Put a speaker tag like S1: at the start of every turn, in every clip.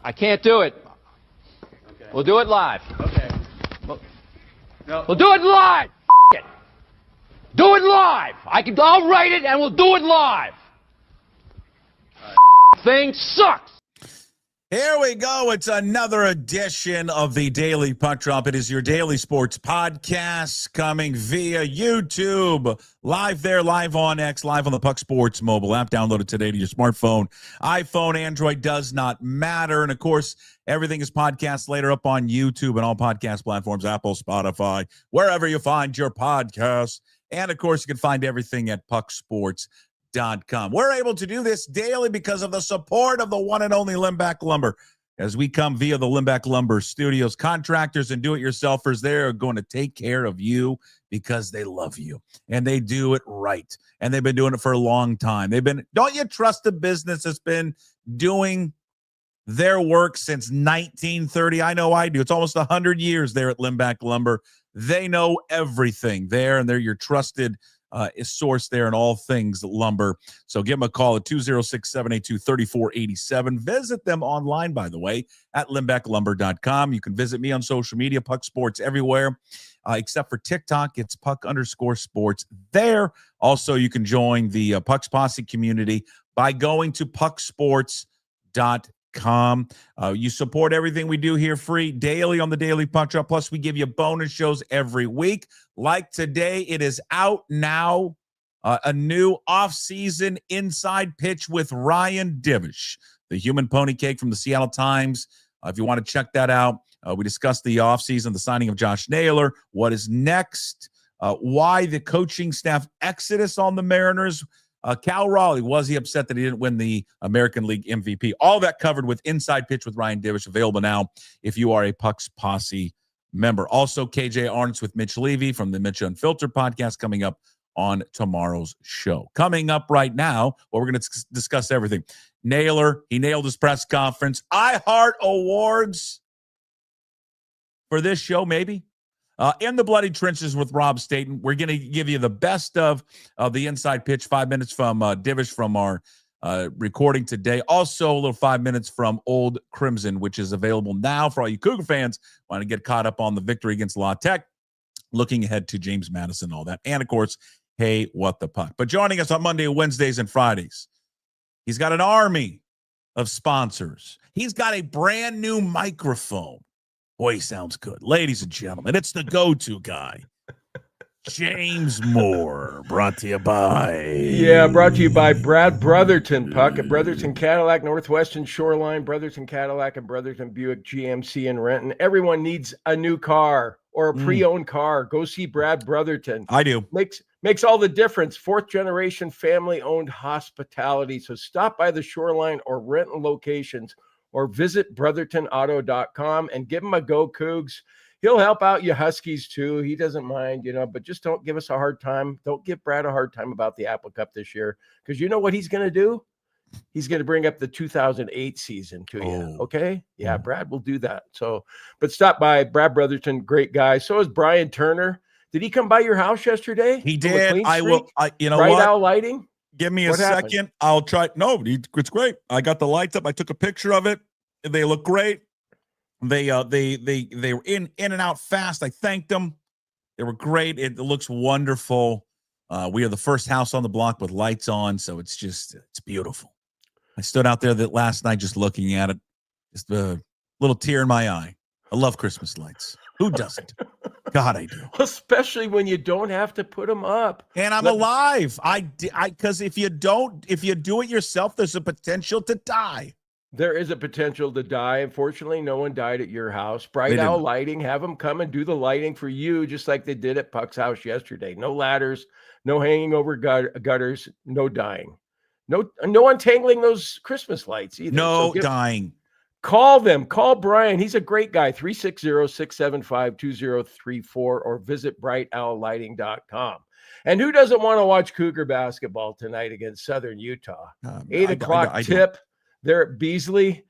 S1: I can't do it.
S2: Okay.
S1: We'll do it live.
S2: Okay.
S1: We'll do it live. It. Do it live. I'll write it and we'll do it live. Thing sucks.
S3: Here we go. It's another edition of the Daily Puck Drop. It is your daily sports podcast coming via YouTube. Live there, live on X, live on the Pucksports mobile app. Download it today to your smartphone. iPhone, Android, does not matter. And, of course, everything is podcast later up on YouTube and all podcast platforms, Apple, Spotify, wherever you find your podcasts. And, of course, you can find everything at Pucksports.com. We're able to do this daily because of the support of the one and only Limback Lumber. As we come via the Limback Lumber Studios, contractors and do-it-yourselfers, they're going to take care of you because they love you and they do it right. And they've been doing it for a long time. Don't you trust a business that's been doing their work since 1930? I know I do. It's almost 100 years there at Limback Lumber. They know everything there, and they're your trusted is sourced there in all things lumber. So give them a call at 206-782-3487. Visit them online, by the way, at limbacklumber.com. You can visit me on social media, Puck Sports everywhere, except for TikTok. It's Puck_sports there. Also, you can join the Puck's Posse community by going to pucksports.com. You support everything we do here free daily on the Daily Puck Drop. Plus, we give you bonus shows every week. Like today, it is out now. A new off-season inside pitch with Ryan Divish, the human pony cake from the Seattle Times. If you want to check that out, we discussed the off-season, the signing of Josh Naylor, what is next, why the coaching staff exodus on the Mariners. Cal Raleigh, was he upset that he didn't win the American League MVP? All that covered with Inside Pitch with Ryan Divish, available now if you are a Puck's Posse member. Also, KJ Arnitz with Mitch Levy from the Mitch Unfiltered podcast coming up on tomorrow's show. Coming up right now, well, we're going to discuss everything. Naylor, he nailed his press conference. iHeart Awards for this show, maybe. In the bloody trenches with Rob Staton, we're going to give you the best of the Inside Pitch, 5 minutes from Divish from our recording today. Also, a little 5 minutes from Old Crimson, which is available now for all you Cougar fans want to get caught up on the victory against La Tech, looking ahead to James Madison, all that. And, of course, hey, what the puck. But joining us on Monday, Wednesdays, and Fridays, he's got an army of sponsors. He's got a brand new microphone. Boy, he sounds good. Ladies and gentlemen, it's the go-to guy, James Moore, brought to you by...
S4: Yeah, brought to you by Brad Brotherton, Puck, at Brotherton Cadillac, Northwestern Shoreline, Brotherton Cadillac, and Brotherton Buick GMC in Renton. Everyone needs a new car or a pre-owned car. Go see Brad Brotherton.
S3: I do.
S4: Makes all the difference. Fourth-generation family-owned hospitality. So stop by the Shoreline or Renton locations, or visit brothertonauto.com and give him a go, Cougs. He'll help out you Huskies too. He doesn't mind, but just don't give us a hard time. Don't give Brad a hard time about the Apple Cup this year, because you know what he's going to do? He's going to bring up the 2008 season to you. Okay? Yeah, Brad will do that. So, but stop by Brad Brotherton, great guy. So is Brian Turner. Did he come by your house yesterday?
S3: He did. I will. You know
S4: Bright
S3: what?
S4: Owl Lighting.
S3: Give me a second. I'll try. No, it's great. I got the lights up. I took a picture of it. They look great. They were in and out fast. I thanked them. They were great. It looks wonderful. We are the first house on the block with lights on, so it's beautiful. I stood out there last night just looking at it. Just a little tear in my eye. I love Christmas lights. Who doesn't? God, I do.
S4: Especially when you don't have to put them up.
S3: And I'm alive. Because if you do it yourself, there's a potential to die.
S4: There is a potential to die. Unfortunately, no one died at your house. Bright Owl Lighting, have them come and do the lighting for you, just like they did at Puck's house yesterday. No ladders, no hanging over gutters, no dying. No untangling those Christmas lights either.
S3: No dying.
S4: Call them. Call Brian. He's a great guy. 360-675-2034 or visit brightowllighting.com. And who doesn't want to watch Cougar basketball tonight against Southern Utah? 8 o'clock tip. They're at Beasley.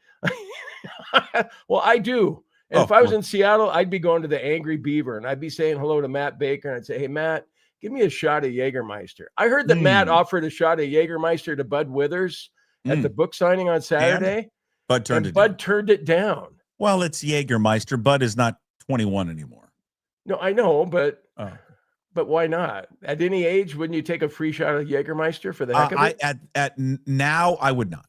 S4: Well, I do. And if I was in Seattle, I'd be going to the Angry Beaver, and I'd be saying hello to Matt Baker, and I'd say, hey, Matt, give me a shot of Jägermeister. I heard that Matt offered a shot of Jägermeister to Bud Withers at the book signing on Saturday.
S3: Bud turned it
S4: Bud
S3: down.
S4: turned it down.
S3: Well, it's Jägermeister. Bud is not 21 anymore.
S4: No, I know, but why not? At any age, wouldn't you take a free shot of Jägermeister for the heck of it?
S3: Now, I would not.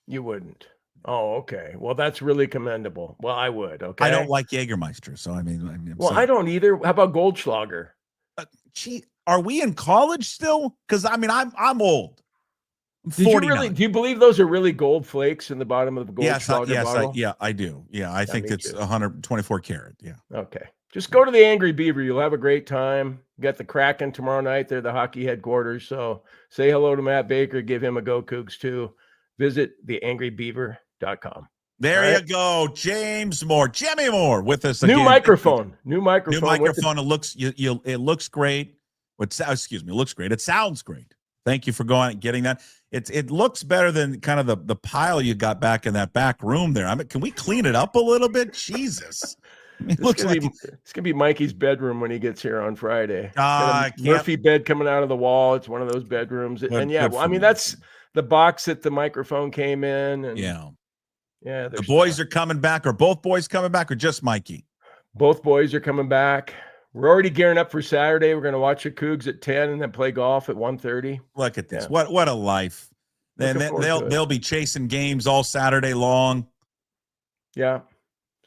S4: You wouldn't. Oh, okay. Well, that's really commendable. Well, I would. Okay.
S3: I don't like Jägermeister, so I mean
S4: I don't either. How about Goldschlager?
S3: Gee, are we in college still? Because I mean, I'm old.
S4: Do you believe those are really gold flakes in the bottom of the Goldschlager bottle?
S3: I do. Yeah, I think it's 124 karat. Yeah.
S4: Okay. Just go to the Angry Beaver. You'll have a great time. You got the Kraken tomorrow night. They're the hockey headquarters. So say hello to Matt Baker. Give him a go, Cougs, too. Visit theangrybeaver.com.
S3: There you go. James Moore, Jimmy Moore with us
S4: again. New microphone.
S3: It looks great. It looks great. It sounds great. Thank you for getting that. It looks better than kind of the pile you got back in that back room there. I mean, can we clean it up a little bit? Jesus. I mean,
S4: it's gonna be Mikey's bedroom when he gets here on Friday.
S3: Murphy
S4: bed coming out of the wall. It's one of those bedrooms. That's the box that the microphone came in. And
S3: yeah. The boys are coming back. Are both boys coming back or just Mikey?
S4: Both boys are coming back. We're already gearing up for Saturday. We're going to watch the Cougs at 10 and then play golf at 1:30.
S3: Look at this. Yeah. What a life. Then they'll be chasing games all Saturday long. Yeah.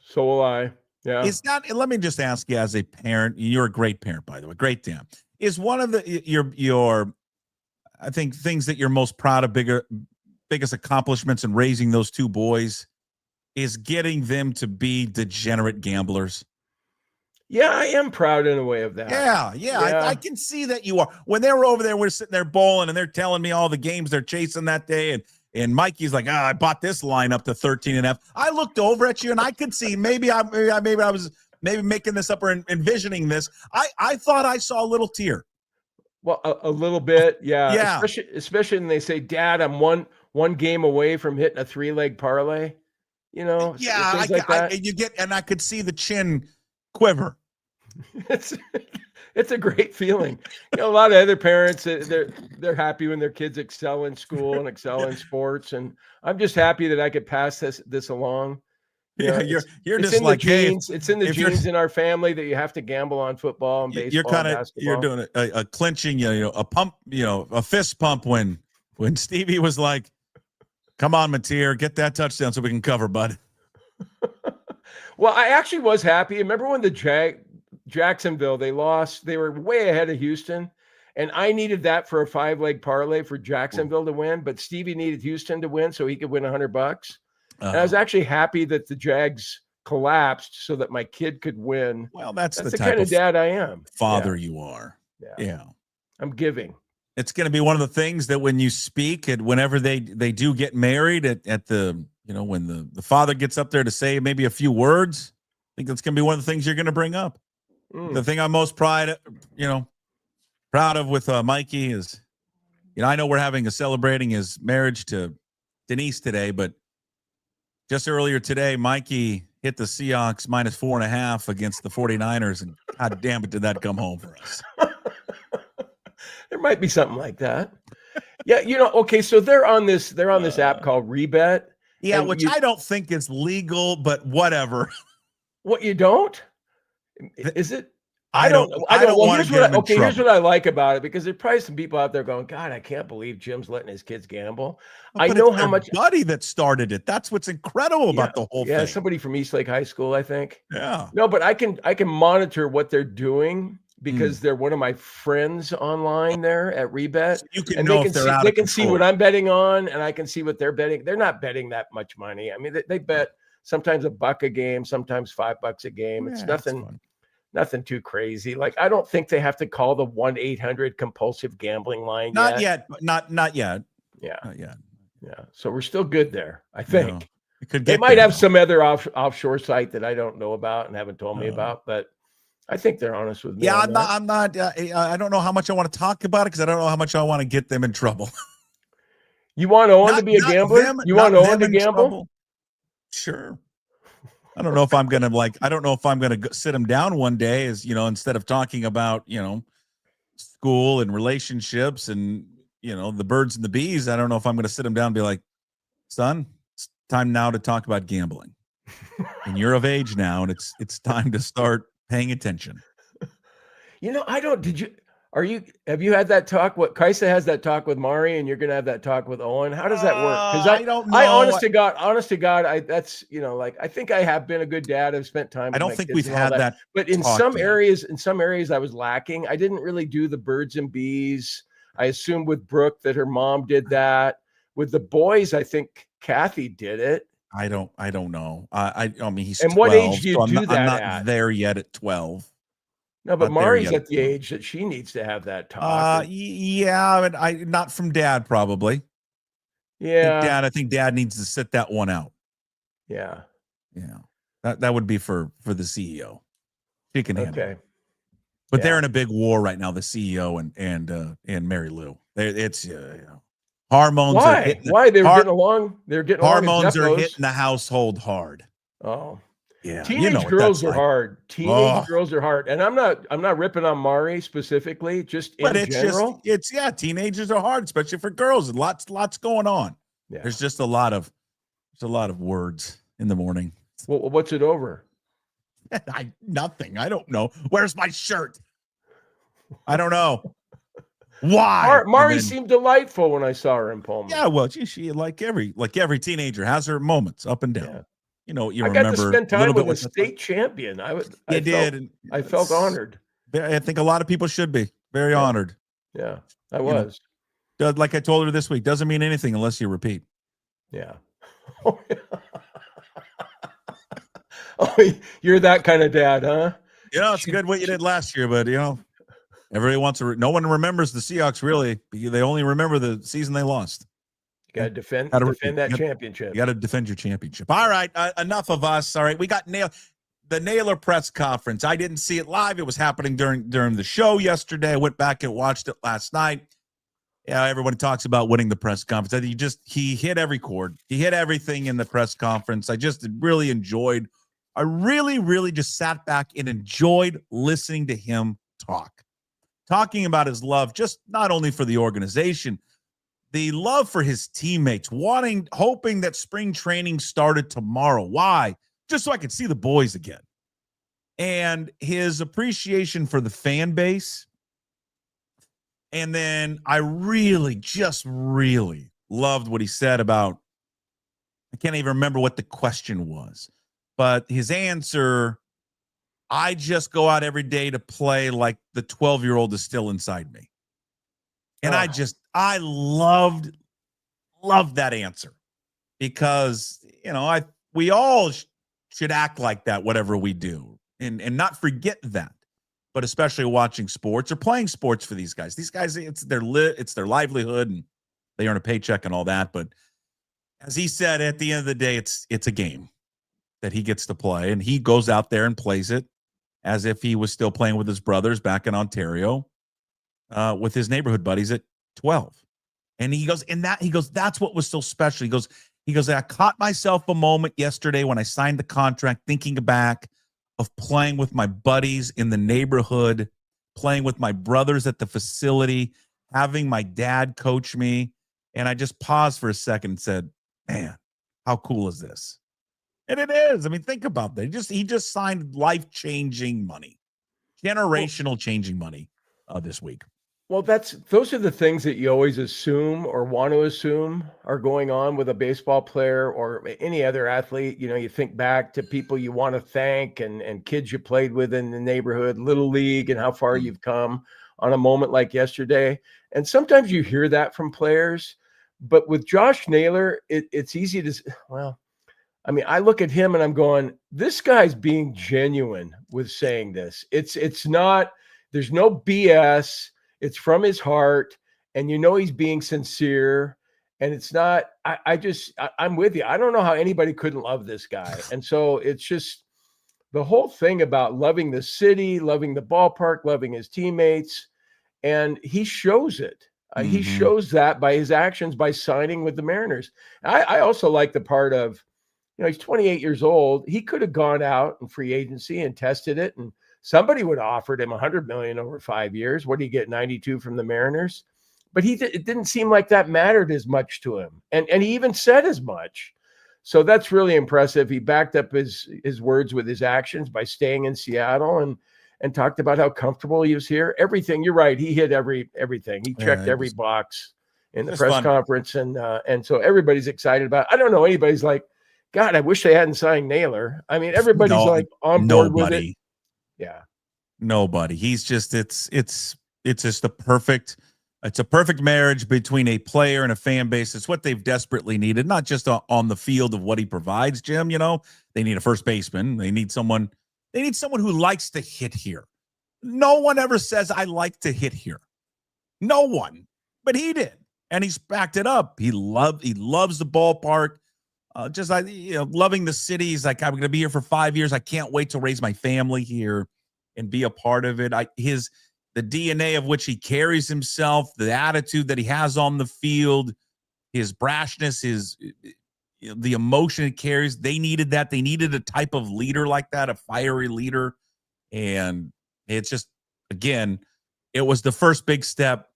S4: So will I. Yeah.
S3: Let me just ask you as a parent, you're a great parent, by the way. Great dad. Is one of your I think things that you're most proud of, biggest accomplishments in raising those two boys is getting them to be degenerate gamblers?
S4: Yeah, I am proud in a way of that.
S3: Yeah. I can see that you are. When they were over there, we're sitting there bowling, and they're telling me all the games they're chasing that day, and Mikey's like, I bought this line up to 13.5. I looked over at you, and I could see maybe I was making this up or envisioning this. I thought I saw a little tear.
S4: Well, a little bit, yeah. Especially when they say, "Dad, I'm one game away from hitting a 3-leg parlay." You know,
S3: yeah, I could see the chin quiver.
S4: It's a great feeling. You know, a lot of other parents, they're happy when their kids excel in school and excel in sports, and I'm just happy that I could pass this along.
S3: Yeah, you're just like
S4: genes. It's in the genes in our family that you have to gamble on football and baseball.
S3: You're doing a clinching, a pump, a fist pump when Stevie was like, "Come on, Mateer, get that touchdown so we can cover, bud."
S4: Well, I actually was happy. Remember when the Jacksonville, they lost, they were way ahead of Houston, and I needed that for a 5-leg parlay for Jacksonville to win, but Stevie needed Houston to win so he could win $100. And I was actually happy that the Jags collapsed so that my kid could win.
S3: Well, that's the
S4: kind of dad I am.
S3: Father you are. Yeah.
S4: I'm giving.
S3: It's going to be one of the things that when you speak and whenever they do get married at the, when the father gets up there to say maybe a few words, I think that's going to be one of the things you're going to bring up. The thing I'm most proud of with Mikey is, I know we're celebrating his marriage to Denise today, but just earlier today, Mikey hit the Seahawks -4.5 against the 49ers, and God damn it, did that come home for us.
S4: There might be something like that. Yeah, okay, so they're on this app called Rebet.
S3: Yeah, which I don't think is legal, but whatever.
S4: What, you don't? Is it? I don't want to get him in trouble. Here's what I like about it, because there's probably some people out there going, God, I can't believe Jim's letting his kids gamble. I know how much
S3: buddy that started it. That's what's incredible about the whole thing.
S4: Yeah, somebody from Eastlake High School, I think.
S3: Yeah.
S4: No, but I can monitor what they're doing because they're one of my friends online there at Rebet.
S3: So you can know if they're out of control.
S4: They can see what I'm betting on, and I can see what they're betting. They're not betting that much money. I mean, they bet sometimes $1 a game, sometimes $5 a game. It's nothing too crazy. Like, I don't think they have to call the 1-800 compulsive gambling line.
S3: Not yet. Not yet.
S4: Yeah.
S3: Not yet.
S4: Yeah. So we're still good there, I think.
S3: They
S4: might have some other offshore site that I don't know about and haven't told me about, but I think they're honest with me.
S3: Yeah, I'm not. I don't know how much I want to talk about it because I don't know how much I want to get them in trouble.
S4: You want Owen to be a gambler? You want Owen to gamble?
S3: Trouble? Sure. I don't know if I'm gonna sit him down one day, as instead of talking about school and relationships and the birds and the bees. I don't know if I'm gonna sit him down and be like, son, time now to talk about gambling. And you're of age now, and it's time to start paying attention.
S4: Have you had that talk? What Kaisa has that talk with Mari, and you're going to have that talk with Owen. How does that work? Because
S3: I don't know.
S4: honest to God, I think I have been a good dad. I've spent time.
S3: I don't think we've had that.
S4: But in some areas, I was lacking. I didn't really do the birds and bees. I assumed with Brooke that her mom did that. With the boys, I think Kathy did it.
S3: I don't know. I mean, he's
S4: and
S3: 12,
S4: what age do you
S3: so
S4: do that
S3: I'm not
S4: at?
S3: there yet at 12.
S4: No, but Mari's at the age that she needs to have that talk.
S3: Yeah, but not from Dad probably.
S4: Yeah,
S3: I think Dad needs to sit that one out.
S4: Yeah.
S3: That would be for the CEO. She can handle it. But
S4: Yeah.
S3: they're in a big war right now. The CEO and Mary Lou. It's hormones.
S4: Why they were getting along? They're getting
S3: hormones are hitting the household hard.
S4: Oh.
S3: Yeah,
S4: Teenage girls are hard. Teenage girls are hard, and I'm not ripping on Mari specifically, just in general.
S3: Teenagers are hard, especially for girls. Lots going on.
S4: Yeah.
S3: There's just a lot of words in the morning.
S4: Well, what's it over?
S3: Nothing. I don't know. Where's my shirt? I don't know. Why?
S4: Mari seemed delightful when I saw her in Pullman.
S3: Yeah, well, she like every teenager has her moments up and down.
S4: Yeah.
S3: I
S4: got to spend time with a state champion. I felt honored.
S3: I think a lot of people should be very honored.
S4: Yeah, I was.
S3: Like I told her this week, doesn't mean anything unless you repeat.
S4: Yeah. Oh, you're that kind of dad, huh?
S3: It's good what you did last year, but everybody wants to. No one remembers the Seahawks really. They only remember the season they lost.
S4: You got to defend that championship.
S3: You got to defend your championship. All right, enough of us. All right, we got the Naylor press conference. I didn't see it live. It was happening during the show yesterday. I went back and watched it last night. Yeah, everyone talks about winning the press conference. I think he hit every chord. He hit everything in the press conference. I just really enjoyed. I really, really just sat back and enjoyed listening to him talking about his love, just not only for the organization, the love for his teammates, hoping that spring training started tomorrow. Why? Just so I could see the boys again. And his appreciation for the fan base. And then I really loved what he said about, I can't even remember what the question was, but his answer, I just go out every day to play like the 12-year-old is still inside me. And I loved that answer because, we all should act like that, whatever we do, and not forget that, but especially watching sports or playing sports for these guys. These guys, it's their livelihood and they earn a paycheck and all that. But as he said, at the end of the day, it's a game that he gets to play, and he goes out there and plays it as if he was still playing with his brothers back in Ontario, with his neighborhood buddies at 12. And he goes, that's what was so special. He goes, I caught myself a moment yesterday when I signed the contract, thinking back of playing with my buddies in the neighborhood, playing with my brothers at the facility, having my dad coach me. And I just paused for a second and said, man, how cool is this? And it is. I mean, think about that. He just signed life-changing money, generational changing money this week.
S4: Well, those are the things that you always assume or want to assume are going on with a baseball player or any other athlete. You think back to people you want to thank and kids you played with in the neighborhood, little league, and how far you've come on a moment like yesterday. And sometimes you hear that from players, but with Josh Naylor, it's easy to, I look at him and I'm going, this guy's being genuine with saying this. It's not, there's no BS. It's from his heart, and he's being sincere, and it's not, I'm with you. I don't know how anybody couldn't love this guy. And so it's just the whole thing about loving the city, loving the ballpark, loving his teammates. And he shows it. He shows that by his actions, by signing with the Mariners. I also like the part of, he's 28 years old. He could have gone out in free agency and tested it, and somebody would have offered him $100 million over 5 years. What did he get? 92 from the Mariners. But it didn't seem like that mattered as much to him. And he even said as much. So that's really impressive. He backed up his words with his actions by staying in Seattle and talked about how comfortable he was here. Everything. You're right. He hit everything. He checked every box in the press conference, and so everybody's excited about it. I don't know anybody's like, God, I wish they hadn't signed Naylor. I mean, everybody's like on board with it. Yeah.
S3: Nobody. He's just it's just a perfect marriage between a player and a fan base. It's what they've desperately needed, not just on the field of what he provides, Jim. You know, they need a first baseman. They need someone who likes to hit here. No one ever says I like to hit here. No one. But he did. And he's backed it up. He loves the ballpark. Just like, loving the city. He's like, I'm going to be here for 5 years. I can't wait to raise my family here and be a part of it. The DNA of which he carries himself, the attitude that he has on the field, his brashness, the emotion it carries. They needed that. They needed a type of leader like that, a fiery leader. And it's just, again, it was the first big step.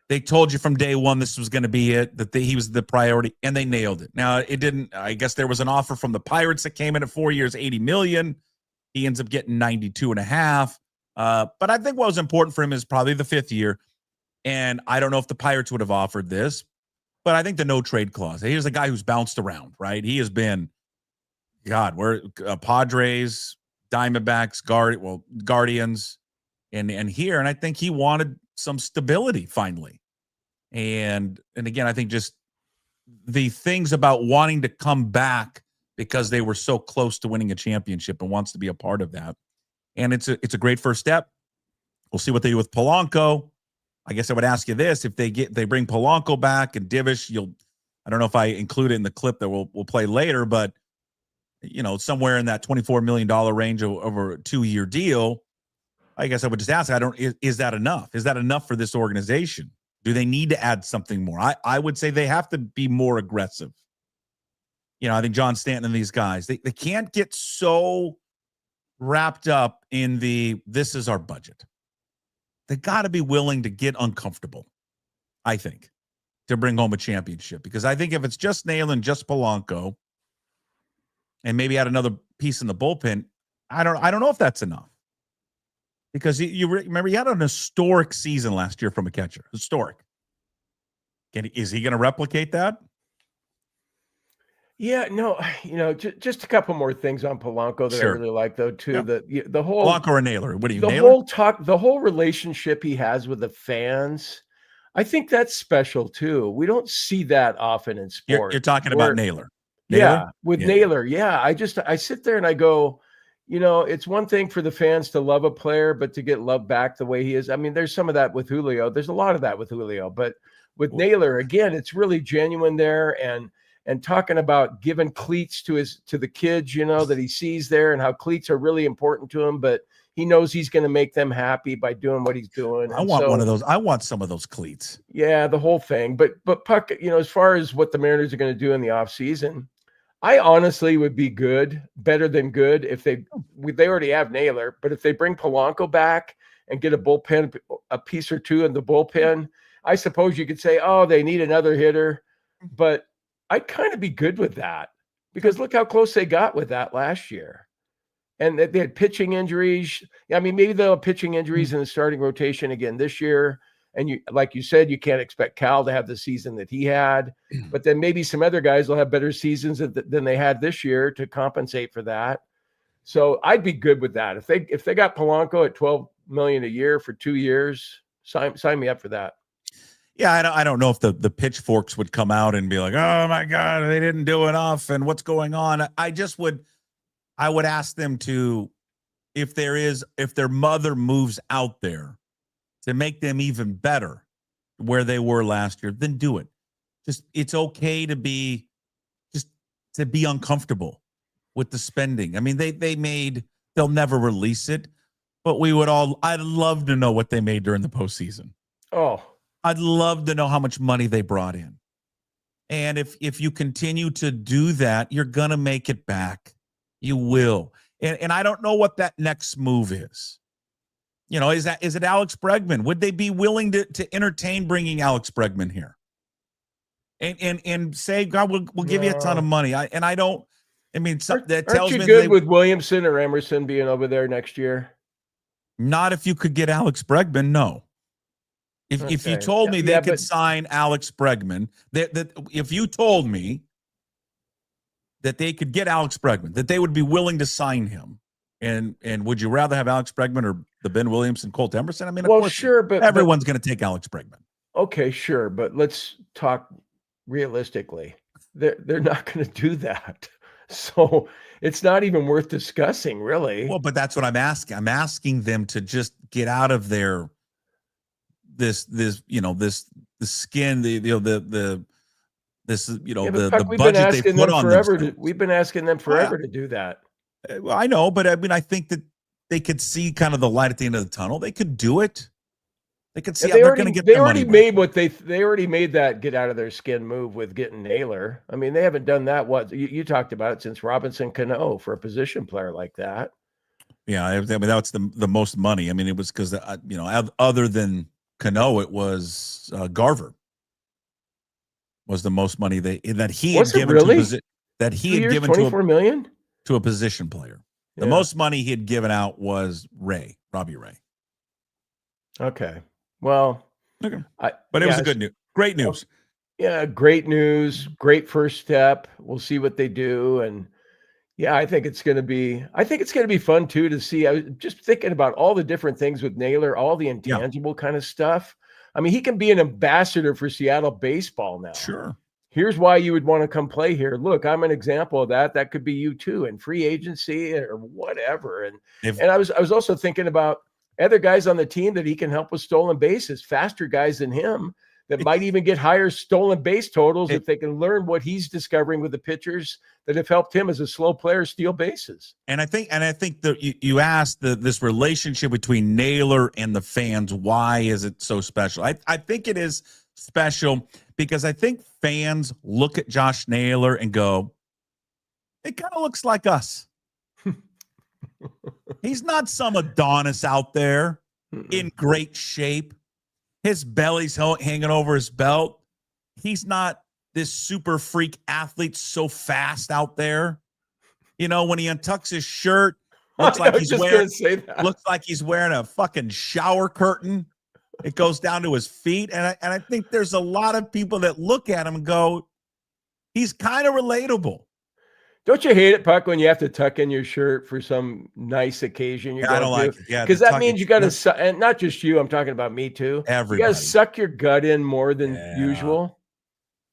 S3: They told you from day one this was going to be it, that he was the priority, and they nailed it. Now, it didn't. I guess there was an offer from the Pirates that came in at 4 years, $80 million. He ends up getting 92.5. But I think what was important for him is probably the 5th year. And I don't know if the Pirates would have offered this, but I think the no trade clause. Here's a guy who's bounced around, right? He has been, we're Padres, Diamondbacks, Guardians, and here. And I think he wanted some stability finally. And again, I think just the things about wanting to come back because they were so close to winning a championship and wants to be a part of that. And it's a great first step. We'll see what they do with Polanco. I guess I would ask you this: if they bring Polanco back and Divish, I don't know if I include it in the clip that we'll play later, but somewhere in that $24 million range over a 2-year deal. I guess I would just ask, is that enough? Is that enough for this organization? Do they need to add something more? I would say they have to be more aggressive. I think John Stanton and these guys, they can't get so wrapped up in this is our budget. They got to be willing to get uncomfortable, I think, to bring home a championship. Because I think if it's just Naylor and just Polanco and maybe add another piece in the bullpen, I don't know if that's enough. Because you remember, he had an historic season last year from a catcher. Historic. Is he going to replicate that?
S4: Yeah, no, just a couple more things on Polanco that I really like, though, too. Yeah. The whole
S3: Polanco or Naylor? What do you?
S4: The whole relationship he has with the fans, I think that's special too. We don't see that often in sports.
S3: You're talking about Naylor.
S4: Yeah, with Naylor. Yeah, I sit there and I go, it's one thing for the fans to love a player, but to get loved back the way he is. I mean, there's some of that with Julio. There's a lot of that with Julio, but with Naylor, again, it's really genuine there, and talking about giving cleats to the kids, that he sees there, and how cleats are really important to him, but he knows he's going to make them happy by doing what he's doing.
S3: I want one of those. I want some of those cleats.
S4: Yeah, the whole thing. But Puck, as far as what the Mariners are going to do in the offseason, I honestly would be better than good if they already have Naylor, but if they bring Polanco back and get a piece or two in the bullpen, I suppose you could say, oh, they need another hitter, but I'd kind of be good with that, because look how close they got with that last year. And they had pitching injuries. I mean, maybe they'll have pitching injuries in the starting rotation again this year. And like you said, you can't expect Cal to have the season that he had, but then maybe some other guys will have better seasons than they had this year to compensate for that. So I'd be good with that. If they got Polanco at $12 million a year for 2 years, sign me up for that.
S3: Yeah, I don't know if the pitchforks would come out and be like, oh my God, they didn't do enough, and what's going on. I would ask them to, if their mother moves out there, to make them even better where they were last year, then do it. It's okay to be uncomfortable with the spending. I mean, they'll never release it, but I'd love to know what they made during the postseason.
S4: Oh,
S3: I'd love to know how much money they brought in. And if you continue to do that, you're going to make it back. You will. And I don't know what that next move is. Is it Alex Bregman? Would they be willing to entertain bringing Alex Bregman here? and say, God, we'll give you a ton of money. That
S4: Aren't
S3: tells
S4: you
S3: me
S4: good with Williamson or Emerson being over there next year?
S3: Not if you could get Alex Bregman, no. If you told me they could sign Alex Bregman, that if you told me that they could get Alex Bregman, that they would be willing to sign him, and would you rather have Alex Bregman or the Ben Williamson, Colt Emerson? I mean, of course,
S4: sure, but
S3: everyone's going to take Alex Bregman.
S4: Okay, sure, but let's talk realistically. They're not going to do that, so it's not even worth discussing, really.
S3: Well, but that's what I'm asking. I'm asking them to just get out of their the skin, the budget they put on themselves.
S4: We've been asking them forever to do that.
S3: Well, I know, but I mean, I think that they could see kind of the light at the end of the tunnel. They could do it. They could see how they're going to get their money back.
S4: They already made that get out of their skin move with getting Naylor. I mean, they haven't done that. You talked about it since Robinson Cano for a position player like that.
S3: Yeah, I mean, that's the most money. I mean, it was because other than Cano, it was Garver was the most money that he had given
S4: $24 million
S3: to a position player. The most money he had given out was Robbie Ray.
S4: Okay. Well,
S3: but it was good news. Great news.
S4: Yeah, great news. Great first step. We'll see what they do. And yeah, I think it's going to be fun too to see. I was just thinking about all the different things with Naylor, all the intangible kind of stuff. I mean, he can be an ambassador for Seattle baseball now.
S3: Sure.
S4: Here's why you would want to come play here. Look, I'm an example of that. That could be you too, in free agency or whatever. And I was also thinking about other guys on the team that he can help with stolen bases, faster guys than him that might even get higher stolen base totals if they can learn what he's discovering with the pitchers that have helped him as a slow player steal bases.
S3: And I think that you asked this relationship between Naylor and the fans, why is it so special? I think it is special because I think fans look at Josh Naylor and go, it kind of looks like us. He's not some Adonis out there in great shape. His belly's hanging over his belt. He's not this super freak athlete so fast out there. You know, when he untucks his shirt, looks like he's wearing a fucking shower curtain. It goes down to his feet. And I think there's a lot of people that look at him and go, he's kind of relatable.
S4: Don't you hate it, Puck, when you have to tuck in your shirt for some nice occasion?
S3: I don't like it. Yeah,
S4: because that means you got to, and not just you. I'm talking about me too.
S3: Everybody.
S4: You got to suck your gut in more than usual.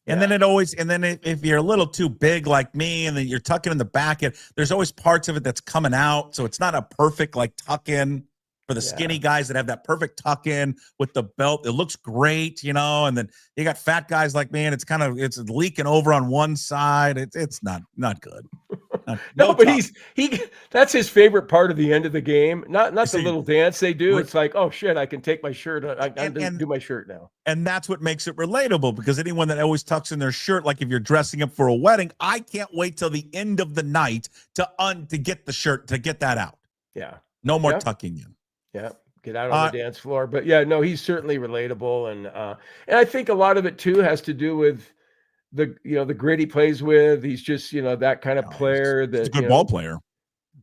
S3: And then if you're a little too big like me, and then you're tucking in the back, there's always parts of it that's coming out, so it's not a perfect like tuck in for the skinny guys that have that perfect tuck in with the belt. It looks great, you know. And then you got fat guys like me, and it's leaking over on one side. It's not good.
S4: But that's his favorite part of the end of the game. Not the little dance they do. It's like, oh shit, I can take my shirt. I can do my shirt now.
S3: And that's what makes it relatable, because anyone that always tucks in their shirt, like if you're dressing up for a wedding, I can't wait till the end of the night to get the shirt, to get that out.
S4: Yeah.
S3: No more tucking in.
S4: Yeah, get out on the dance floor. But yeah, no, he's certainly relatable, and I think a lot of it too has to do with the grit he plays with. He's just that kind of player
S3: he's a good ball player.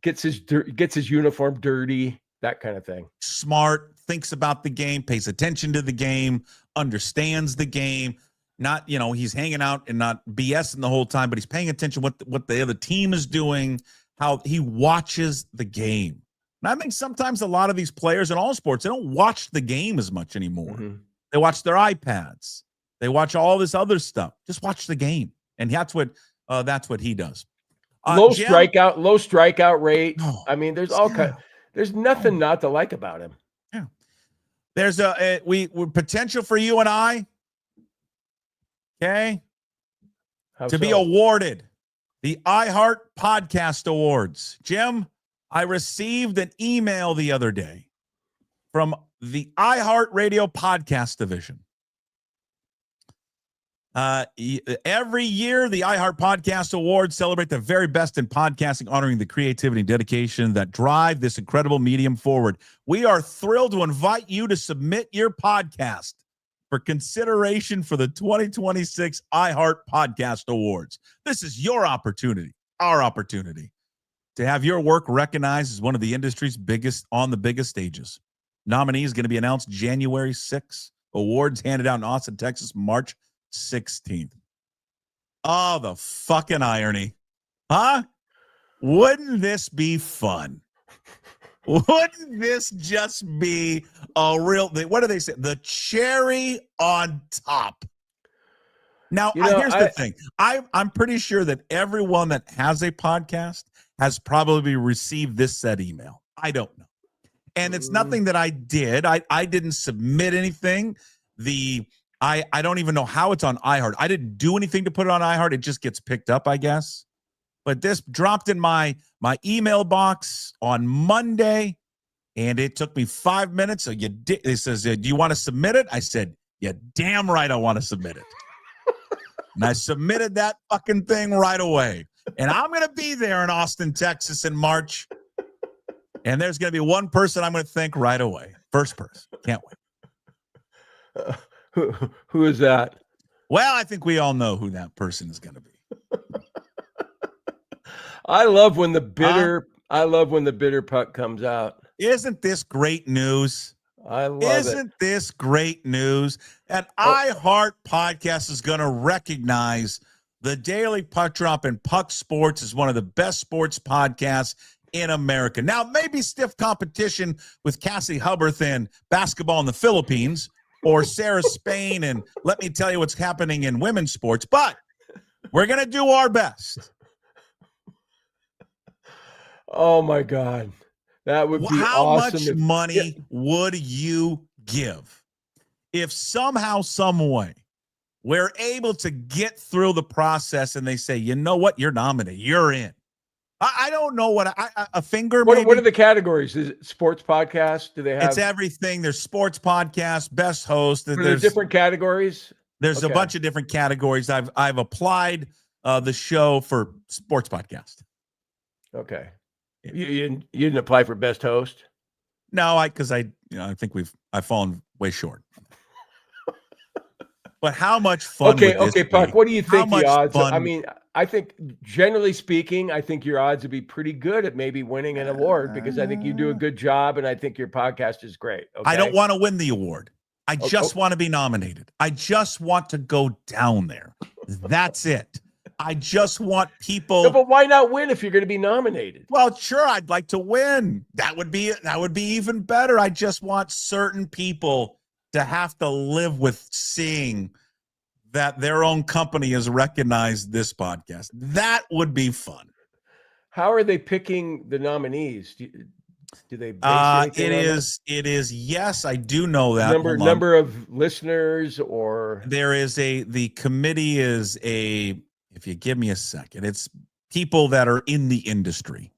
S4: Gets his uniform dirty, that kind of thing.
S3: Smart, thinks about the game, pays attention to the game, understands the game. Not he's hanging out and not BSing the whole time, but he's paying attention what the other team is doing, how he watches the game. And I think sometimes a lot of these players in all sports, they don't watch the game as much anymore. Mm-hmm. They watch their iPads. They watch all this other stuff. Just watch the game. And that's what he does.
S4: Low strikeout rate. Oh, I mean, there's there's nothing not to like about him.
S3: Yeah. There's we're potential for you and I. Okay. Be awarded the iHeart Podcast Awards. Jim, I received an email the other day from the iHeart Radio Podcast Division. Every year, the iHeart Podcast Awards celebrate the very best in podcasting, honoring the creativity and dedication that drive this incredible medium forward. We are thrilled to invite you to submit your podcast for consideration for the 2026 iHeart Podcast Awards. This is your opportunity, our opportunity, to have your work recognized as one of the industry's biggest on the biggest stages. Nominees going to be announced January 6th. Awards handed out in Austin, Texas, March 16th. Oh, the fucking irony. Huh? Wouldn't this be fun? Wouldn't this just be a real, what do they say? The cherry on top. Now, here's the thing. I'm pretty sure that everyone that has a podcast has probably received this said email. I don't know. And it's nothing that I did. I didn't submit anything. I don't even know how it's on iHeart. I didn't do anything to put it on iHeart. It just gets picked up, I guess. But this dropped in my email box on Monday, and it took me 5 minutes. So it says, do you want to submit it? I said, yeah, damn right I want to submit it. And I submitted that fucking thing right away. And I'm going to be there in Austin, Texas in March. And there's going to be one person I'm going to thank right away. First person. Can't wait.
S4: Who is that?
S3: Well, I think we all know who that person is going to be.
S4: I love when the bitter puck comes out.
S3: Isn't this great news?
S4: I love it.
S3: Isn't this great news? And iHeart Podcast is going to recognize the Daily Puck Drop and Puck Sports is one of the best sports podcasts in America. Now, maybe stiff competition with Cassie Hubbard and basketball in the Philippines or Sarah Spain and let me tell you what's happening in women's sports, but we're going to do our best.
S4: Oh, my God. That would be
S3: how
S4: awesome.
S3: Much money would you give if somehow, some way, we're able to get through the process and they say, you know what, you're nominated, you're in. I don't know what a finger.
S4: What are the categories? Is it sports podcast? Do they have?
S3: It's everything. There's sports podcast, best host.
S4: There's different categories.
S3: There's a bunch of different categories. I've applied the show for sports podcast.
S4: Okay. You didn't apply for best host?
S3: No, because I think I've fallen way short. But how much fun?
S4: Okay, Puck. What do you think the odds?
S3: I
S4: mean, I think generally speaking, I think your odds would be pretty good at maybe winning an award because I think you do a good job and I think your podcast is great. Okay?
S3: I don't want to win the award. I just want to be nominated. I just want to go down there. That's it. I just want people.
S4: No, but why not win if you're going to be nominated?
S3: Well, sure, I'd like to win. That would be even better. I just want certain people to have to live with seeing that their own company has recognized this podcast. That would be fun.
S4: How are they picking the nominees? Do they base
S3: it is yes, I do know that.
S4: Number of listeners, or
S3: the committee is if you give me a second, it's people that are in the industry.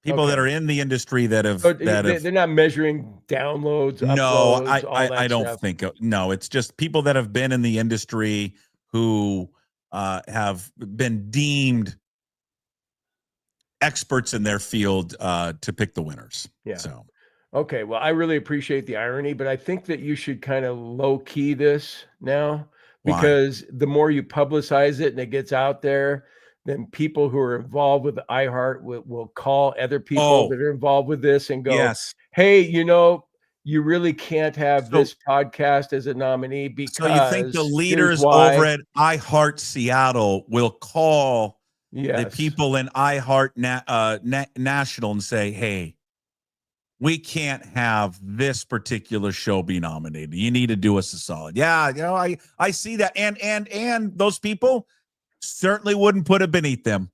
S3: People that are in the industry that have.
S4: They're not measuring downloads.
S3: No,
S4: uploads,
S3: I don't think. No, it's just people that have been in the industry who have been deemed experts in their field to pick the winners.
S4: Yeah.
S3: So.
S4: Okay. Well, I really appreciate the irony, but I think that you should kind of low key this now because the more you publicize it and it gets out there, then people who are involved with iHeart will call other people that are involved with this and go,
S3: yes,
S4: hey, you really can't have this podcast as a nominee because. So
S3: you think the leaders over at iHeart Seattle will call the people in iHeart National and say, hey, we can't have this particular show be nominated. You need to do us a solid. Yeah, I see that. And those people certainly wouldn't put it beneath them.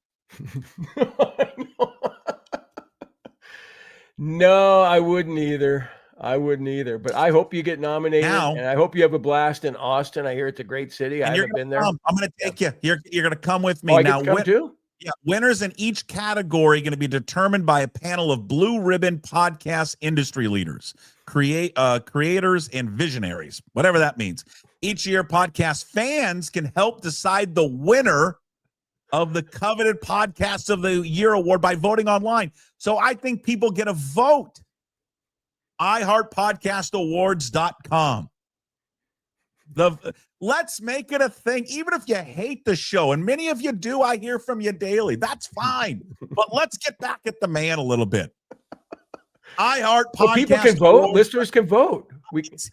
S4: No, I wouldn't either. But I hope you get nominated, and I hope you have a blast in Austin. I hear it's a great city. I haven't been there.
S3: I'm going to take you. You're going to come with me.
S4: I get to come too?
S3: Yeah, winners in each category going to be determined by a panel of blue ribbon podcast industry leaders, creators, and visionaries, whatever that means. Each year, podcast fans can help decide the winner of the coveted Podcast of the Year award by voting online. So I think people get a vote. iHeartPodcastAwards.com. Let's make it a thing. Even if you hate the show, and many of you do, I hear from you daily. That's fine. But let's get back at the man a little bit. iHeart podcast.
S4: So people can vote. Listeners can vote.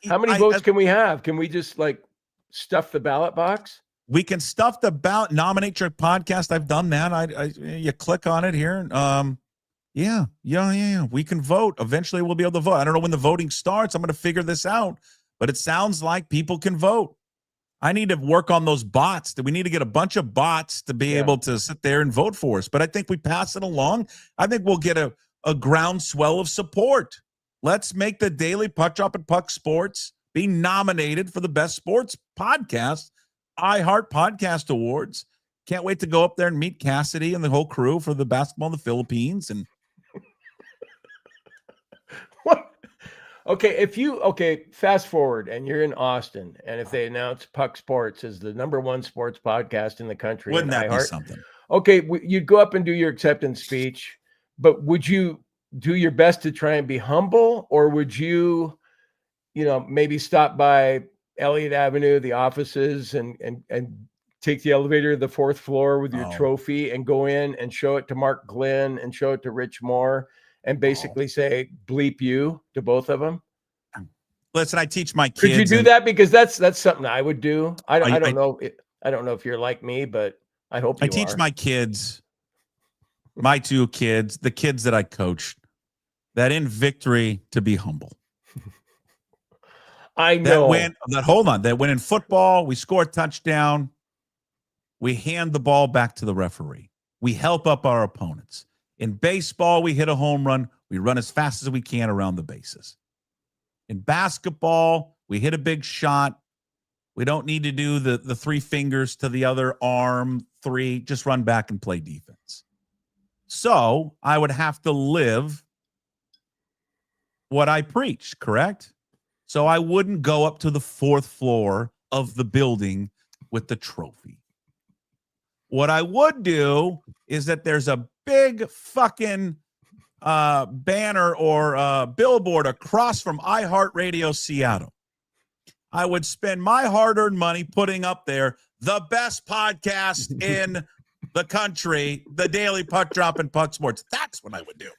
S4: How many votes can we have? Can we just like stuff the ballot box?
S3: We can stuff the ballot. Nominate your podcast. I've done that. You click on it here. Yeah. We can vote. Eventually, we'll be able to vote. I don't know when the voting starts. I'm going to figure this out. But it sounds like people can vote. I need to work on those bots. We need to get a bunch of bots to be able to sit there and vote for us. But I think we pass it along. I think we'll get a groundswell of support. Let's make the Daily Puck Drop and Puck Sports be nominated for the best sports podcast, iHeart Podcast Awards. Can't wait to go up there and meet Cassidy and the whole crew for the basketball in the Philippines. And
S4: what? Okay, fast forward and you're in Austin, and if they announce Puck Sports as the #1 sports podcast in the country,
S3: wouldn't that be something?
S4: Okay, you'd go up and do your acceptance speech, but would you do your best to try and be humble, or would you, maybe stop by Elliott Avenue, the offices, and take the elevator to the 4th floor with your trophy and go in and show it to Mark Glenn and show it to Rich Moore? And basically say bleep you to both of them.
S3: Listen, I teach my kids.
S4: Could you do that? Because that's something I would do. I don't know. I don't know if you're like me, but I hope you
S3: I teach my kids, my 2 kids, the kids that I coached, that in victory to be humble.
S4: I know
S3: that when in football we score a touchdown, we hand the ball back to the referee. We help up our opponents. In baseball, we hit a home run. We run as fast as we can around the bases. In basketball, we hit a big shot. We don't need to do the 3 fingers to the other arm, 3, just run back and play defense. So I would have to live what I preach, correct? So I wouldn't go up to the 4th floor of the building with the trophy. What I would do is that there's a big fucking banner or billboard across from iHeartRadio Seattle. I would spend my hard-earned money putting up there the best podcast in the country, the Daily Puck Drop and Puck Sports. That's what I would do.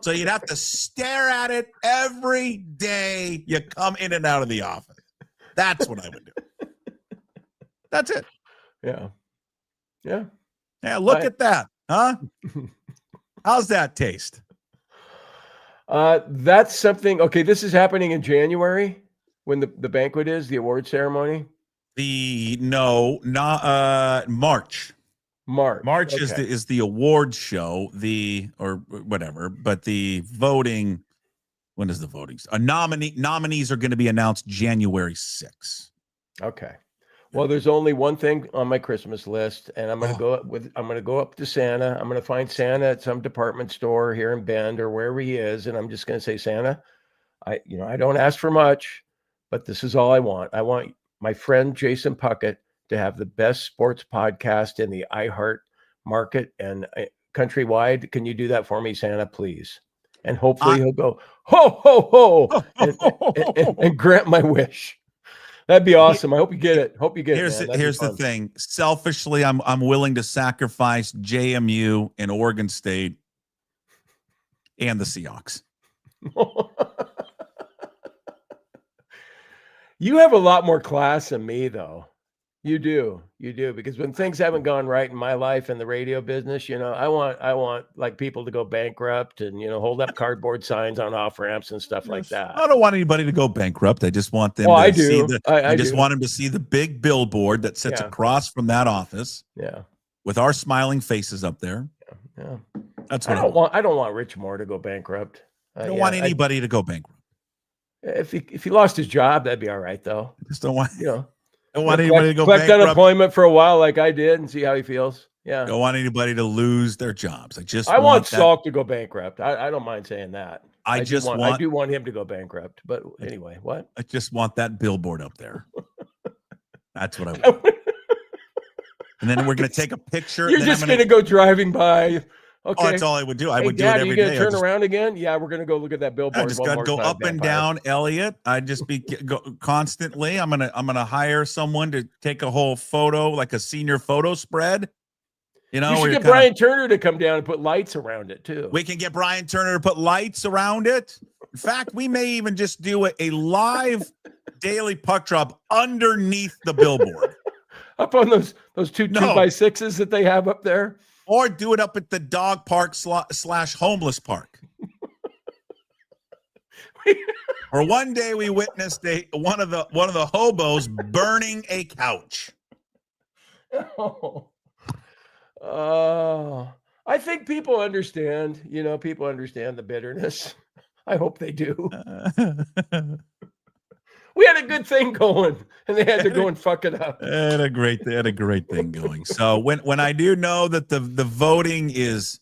S3: So you'd have to stare at it every day you come in and out of the office. That's what I would do. That's it.
S4: Yeah.
S3: Yeah, look at that. Huh? How's that taste?
S4: That's something. Okay, this is happening in January when the banquet is, the award ceremony.
S3: March. March
S4: okay.
S3: is the award show, or whatever, but the voting, when is the voting? Nominees are going to be announced January 6th.
S4: Okay. Well, there's only one thing on my Christmas list, and I'm going to go up to Santa. I'm going to find Santa at some department store here in Bend or wherever he is, and I'm just going to say, Santa, I don't ask for much, but this is all I want. I want my friend Jason Puckett to have the best sports podcast in the iHeart market and countrywide. Can you do that for me, Santa, please? And hopefully he'll go, ho, ho, ho, and grant my wish. That'd be awesome. I hope you get it.
S3: Here's the thing. Selfishly, I'm willing to sacrifice JMU and Oregon State and the Seahawks.
S4: You have a lot more class than me, though. You do, because when things haven't gone right in my life in the radio business, I want like people to go bankrupt and hold up cardboard signs on off ramps and stuff like that.
S3: I don't want anybody to go bankrupt. I just want them.
S4: I
S3: just want them to see the big billboard that sits across from that office.
S4: Yeah,
S3: with our smiling faces up there.
S4: Yeah,
S3: that's what
S4: I don't want Rich Moore to go bankrupt.
S3: I don't want anybody to go bankrupt.
S4: If he lost his job, that'd be all right, though.
S3: I just don't want I don't want anybody to go
S4: collect unemployment for a while like I did and see how he feels. Yeah.
S3: Don't want anybody to lose their jobs.
S4: I want Salk to go bankrupt. I don't mind saying that. I do want him to go bankrupt. But anyway, what?
S3: I just want that billboard up there. That's what I want. And then we're going to take a picture.
S4: You're just going to go driving by Okay.
S3: Oh, that's all I would do. I would do
S4: Dad,
S3: it every
S4: you gonna
S3: day.
S4: turn around again? Yeah, we're gonna go look at that billboard.
S3: I just got to go up and down, Elliot. I'd just be constantly. I'm gonna hire someone to take a whole photo, like a senior photo spread. You know,
S4: you should get Brian Turner to come down and put lights around it too.
S3: We can get Brian Turner to put lights around it. In fact, we may even just do a live daily puck drop underneath the billboard.
S4: Up on those 2x6s that they have up there.
S3: Or do it up at the dog park / homeless park. Or one day we witnessed one of the hobos burning a couch.
S4: I think people understand. You know, people understand the bitterness. I hope they do. We had a good thing going, and they had to go and fuck it up.
S3: They had a great thing going. So when I do know that the voting is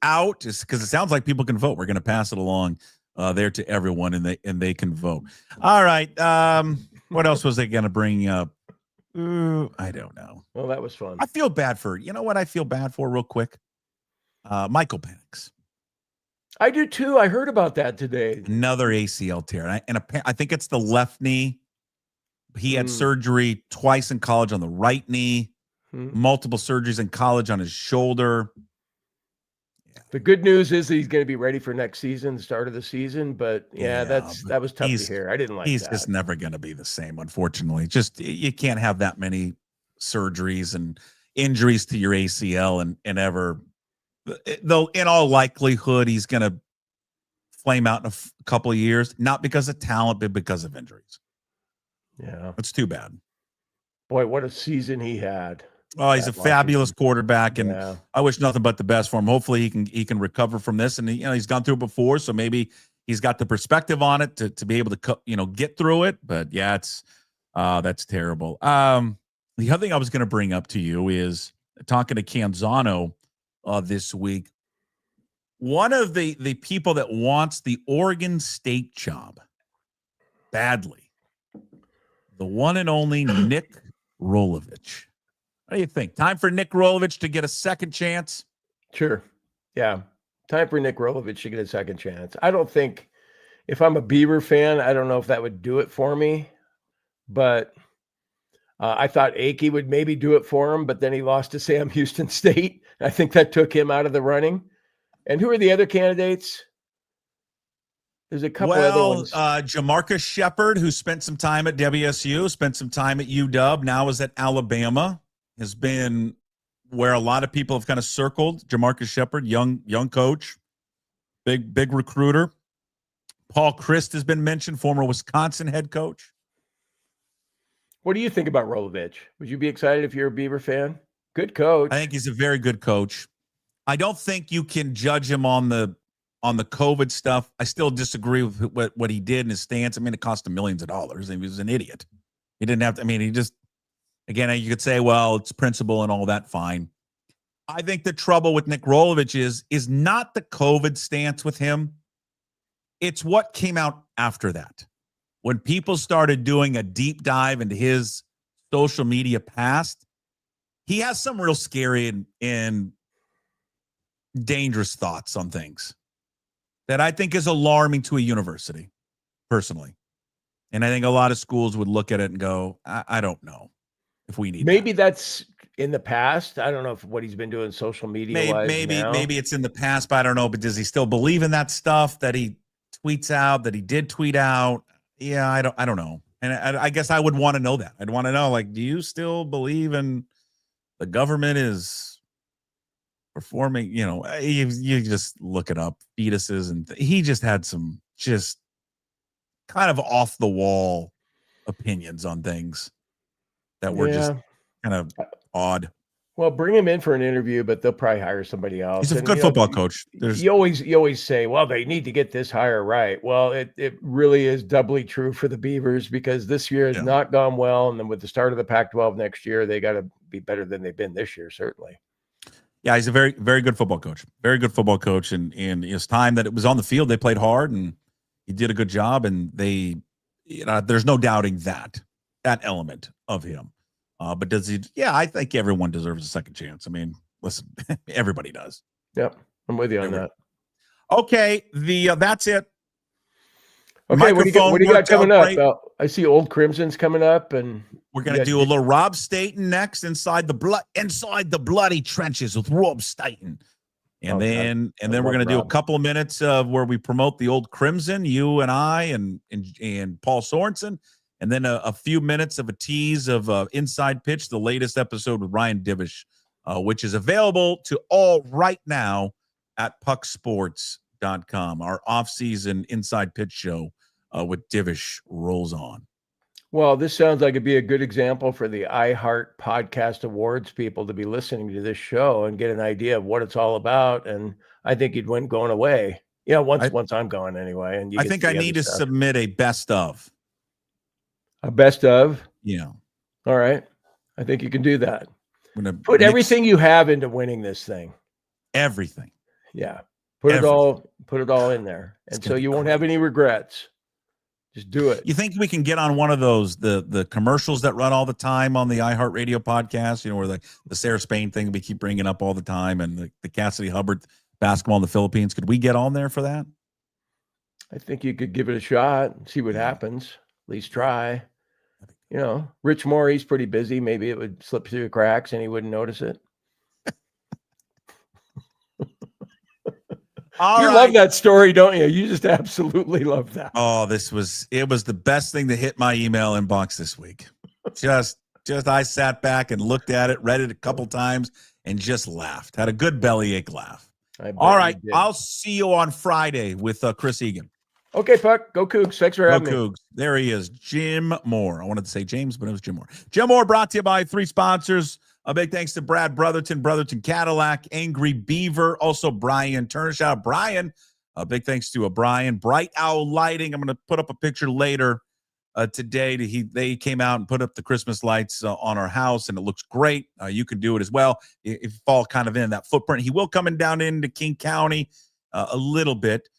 S3: out, is because it sounds like people can vote. We're going to pass it along there to everyone, and they can vote. All right. What else was I going to bring up? I don't know.
S4: Well, that was fun.
S3: I feel bad for, you know what I feel bad for real quick? Michael Penix.
S4: I do too. I heard about that today.
S3: Another ACL tear. And I think it's the left knee. He had surgery twice in college on the right knee, multiple surgeries in college on his shoulder. Yeah.
S4: The good news is that he's going to be ready for next season, the start of the season. But that was tough to hear. I didn't like
S3: he's
S4: that.
S3: Just never going to be the same, unfortunately. Just you can't have that many surgeries and injuries to your ACL and ever. Though in all likelihood, he's going to flame out in a couple of years, not because of talent, but because of injuries.
S4: Yeah.
S3: It's too bad.
S4: Boy, what a season he had.
S3: Oh, he's a fabulous quarterback, and I wish nothing but the best for him. Hopefully he can recover from this, and he's gone through it before, so maybe he's got the perspective on it to be able to get through it. But yeah, that's terrible. The other thing I was going to bring up to you is talking to Canzano this week. One of the people that wants the Oregon State job badly, the one and only Nick Rolovich. What do you think? Time for Nick Rolovich to get a second chance?
S4: Sure. Yeah. Time for Nick Rolovich to get a second chance. I don't think, if I'm a Beaver fan, I don't know if that would do it for me, but I thought Akey would maybe do it for him, but then he lost to Sam Houston State. I think that took him out of the running. And who are the other candidates? There's a couple other ones.
S3: Jamarcus Shepard, who spent some time at WSU, spent some time at UW, now is at Alabama, has been where a lot of people have kind of circled. Jamarcus Shepard, young coach, big recruiter. Paul Chryst has been mentioned, former Wisconsin head coach.
S4: What do you think about Rolovich? Would you be excited if you're a Beaver fan? Good coach.
S3: I think he's a very good coach. I don't think you can judge him on the COVID stuff. I still disagree with what he did in his stance. I mean, it cost him millions of dollars. He was an idiot. He didn't have to. I mean, he just, again, you could say, well, it's principle and all that. Fine. I think the trouble with Nick Rolovich is not the COVID stance with him. It's what came out after that. When people started doing a deep dive into his social media past, he has some real scary and dangerous thoughts on things that I think is alarming to a university, personally. And I think a lot of schools would look at it and go, I don't know if we need
S4: maybe that's in the past. I don't know if what he's been doing social media
S3: maybe it's in the past, but I don't know. But does he still believe in that stuff that he tweets out, that he did tweet out? Yeah, I don't know. And I guess I would want to know that. I'd want to know, like, do you still believe in the government is performing? You just look it up, fetuses, and he just had some just kind of off the wall opinions on things that were just kind of odd.
S4: Well, bring him in for an interview, but they'll probably hire somebody else.
S3: He's a good football coach.
S4: You always say, well, they need to get this hire right. Well, it really is doubly true for the Beavers because this year has not gone well. And then with the start of the Pac-12 next year, they got to be better than they've been this year, certainly. Yeah,
S3: he's a very, very good football coach. Very good football coach. And his time that it was on the field, they played hard and he did a good job. And there's no doubting that element of him. But does he? Yeah, I think everyone deserves a second chance. I mean, listen, everybody does.
S4: Yep. I'm with you on that.
S3: Okay. That's it.
S4: Okay. What do you got coming up?
S3: Great.
S4: I see Old Crimson's coming up, and
S3: we're going to do a little Rob Staton next, inside the bloody trenches with Rob Staton. And then we're going to do a couple of minutes of where we promote the Old Crimson, you and I and Paul Sorensen, and then a few minutes of a tease of Inside Pitch, the latest episode with Ryan Divish, which is available to all right now at Pucksports.com. Our off-season Inside Pitch show with Divish rolls on.
S4: Well, this sounds like it'd be a good example for the iHeart Podcast Awards people to be listening to this show and get an idea of what it's all about. And I think you'd win going away. Yeah, once I'm going anyway. And
S3: I think I need to submit a best of.
S4: A best of?
S3: Yeah.
S4: All right. I think you can do that. Put everything you have into winning this thing.
S3: Everything.
S4: Yeah. Put it all in there. And so you won't have any regrets. Just do it.
S3: You think we can get on one of those the commercials that run all the time on the iHeart Radio podcast? You know, where the Sarah Spain thing we keep bringing up all the time, and the Cassidy Hubbard basketball in the Philippines. Could we get on there for that?
S4: I think you could give it a shot and see what happens. At least try. You know, Rich Moore, he's pretty busy. Maybe it would slip through the cracks and he wouldn't notice it. Love that story, don't you? You just absolutely love that.
S3: Oh, it was the best thing to hit my email inbox this week. Just I sat back and looked at it, read it a couple times, and just laughed. Had a good bellyache laugh. All right, I'll see you on Friday with Chris Egan.
S4: Okay, Puck. Go Cougs. Thanks for having me.
S3: Cougs. There he is, Jim Moore. I wanted to say James, but it was Jim Moore. Jim Moore brought to you by 3 sponsors. A big thanks to Brad Brotherton Cadillac, Angry Beaver, also Brian Turner. Shout out Brian. A big thanks to Brian. Bright Owl Lighting. I'm going to put up a picture later today. They came out and put up the Christmas lights on our house, and it looks great. You can do it as well if you fall kind of in that footprint. He will come down into King County a little bit,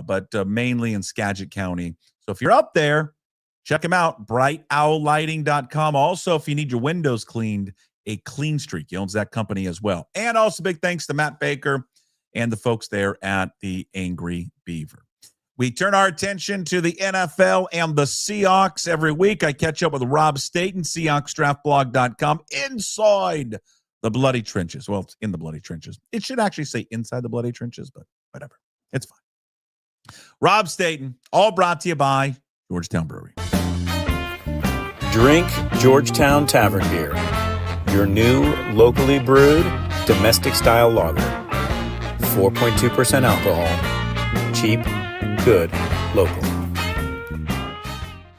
S3: but mainly in Skagit County. So if you're up there, check him out, brightowllighting.com. Also, if you need your windows cleaned, a Clean Streak. He owns that company as well. And also big thanks to Matt Baker and the folks there at the Angry Beaver. We turn our attention to the NFL and the Seahawks every week. I catch up with Rob Staton, SeahawksDraftBlog.com, inside the bloody trenches. Well, it's in the bloody trenches. It should actually say inside the bloody trenches, but whatever. It's fine. Rob Staton, all brought to you by Georgetown Brewery.
S2: Drink Georgetown Tavern Beer. Your new, locally brewed, domestic-style lager. 4.2% alcohol. Cheap, good, local.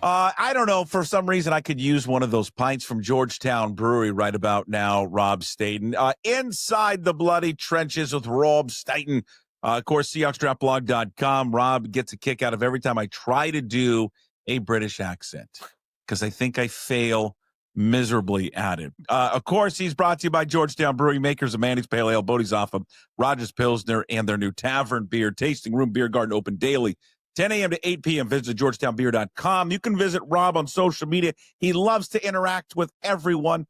S3: I don't know. For some reason, I could use one of those pints from Georgetown Brewery right about now, Rob Staton. Inside the bloody trenches with Rob Staton. Of course, SeahawksDraftBlog.com. Rob gets a kick out of every time I try to do a British accent because I think I fail miserably at it. Of course, he's brought to you by Georgetown Brewery, makers of Manny's Pale Ale, Bodie's Off of Rogers Pilsner, and their new Tavern Beer Tasting Room Beer Garden, open daily, 10 a.m. to 8 p.m. Visit georgetownbeer.com. You can visit Rob on social media. He loves to interact with everyone.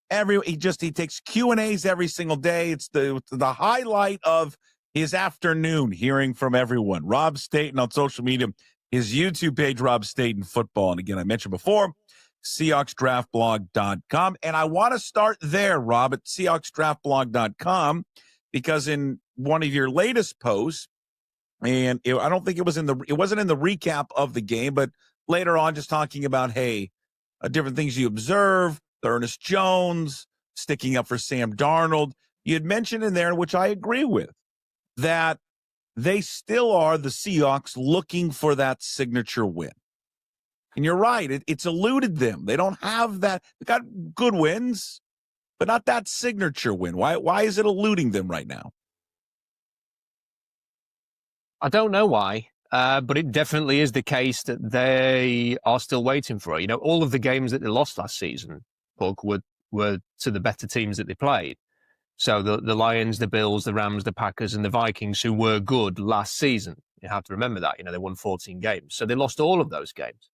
S3: He takes Q&As every single day. It's the highlight of his afternoon, hearing from everyone. Rob Staton on social media, his YouTube page, Rob Staton Football. And again, I mentioned before, SeahawksDraftBlog.com. And I want to start there, Rob, at SeahawksDraftBlog.com, because in one of your latest posts, and I don't think it wasn't in the recap of the game, but later on, just talking about, different things you observe, Ernest Jones, sticking up for Sam Darnold. You had mentioned in there, which I agree with, that they still are, the Seahawks, looking for that signature win. And you're right. It's eluded them. They don't have that. They got good wins, but not that signature win. Why is it eluding them right now?
S1: I don't know why, but it definitely is the case that they are still waiting for it. You know, all of the games that they lost last season, Puck, were to the better teams that they played. So the Lions, the Bills, the Rams, the Packers, and the Vikings, who were good last season. You have to remember that. You know, they won 14 games. So they lost all of those games.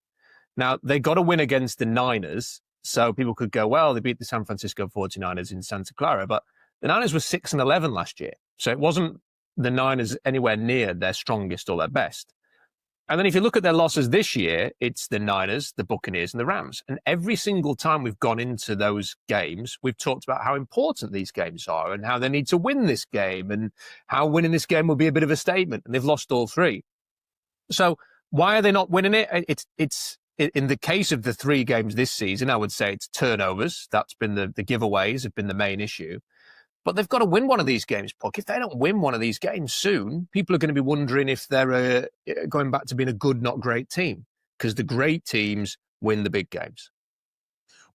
S1: Now, they got a win against the Niners, so people could go, well, they beat the San Francisco 49ers in Santa Clara, but the Niners were 6-11 last year. So it wasn't the Niners anywhere near their strongest or their best. And then if you look at their losses this year, it's the Niners, the Buccaneers, and the Rams. And every single time we've gone into those games, we've talked about how important these games are and how they need to win this game and how winning this game will be a bit of a statement. And they've lost all three. So why are they not winning it? It's in the case of the three games this season, I would say it's turnovers. That's been the giveaways have been the main issue. But they've got to win one of these games, Puck. If they don't win one of these games soon, people are going to be wondering if they're going back to being a good, not great team, because the great teams win the big games.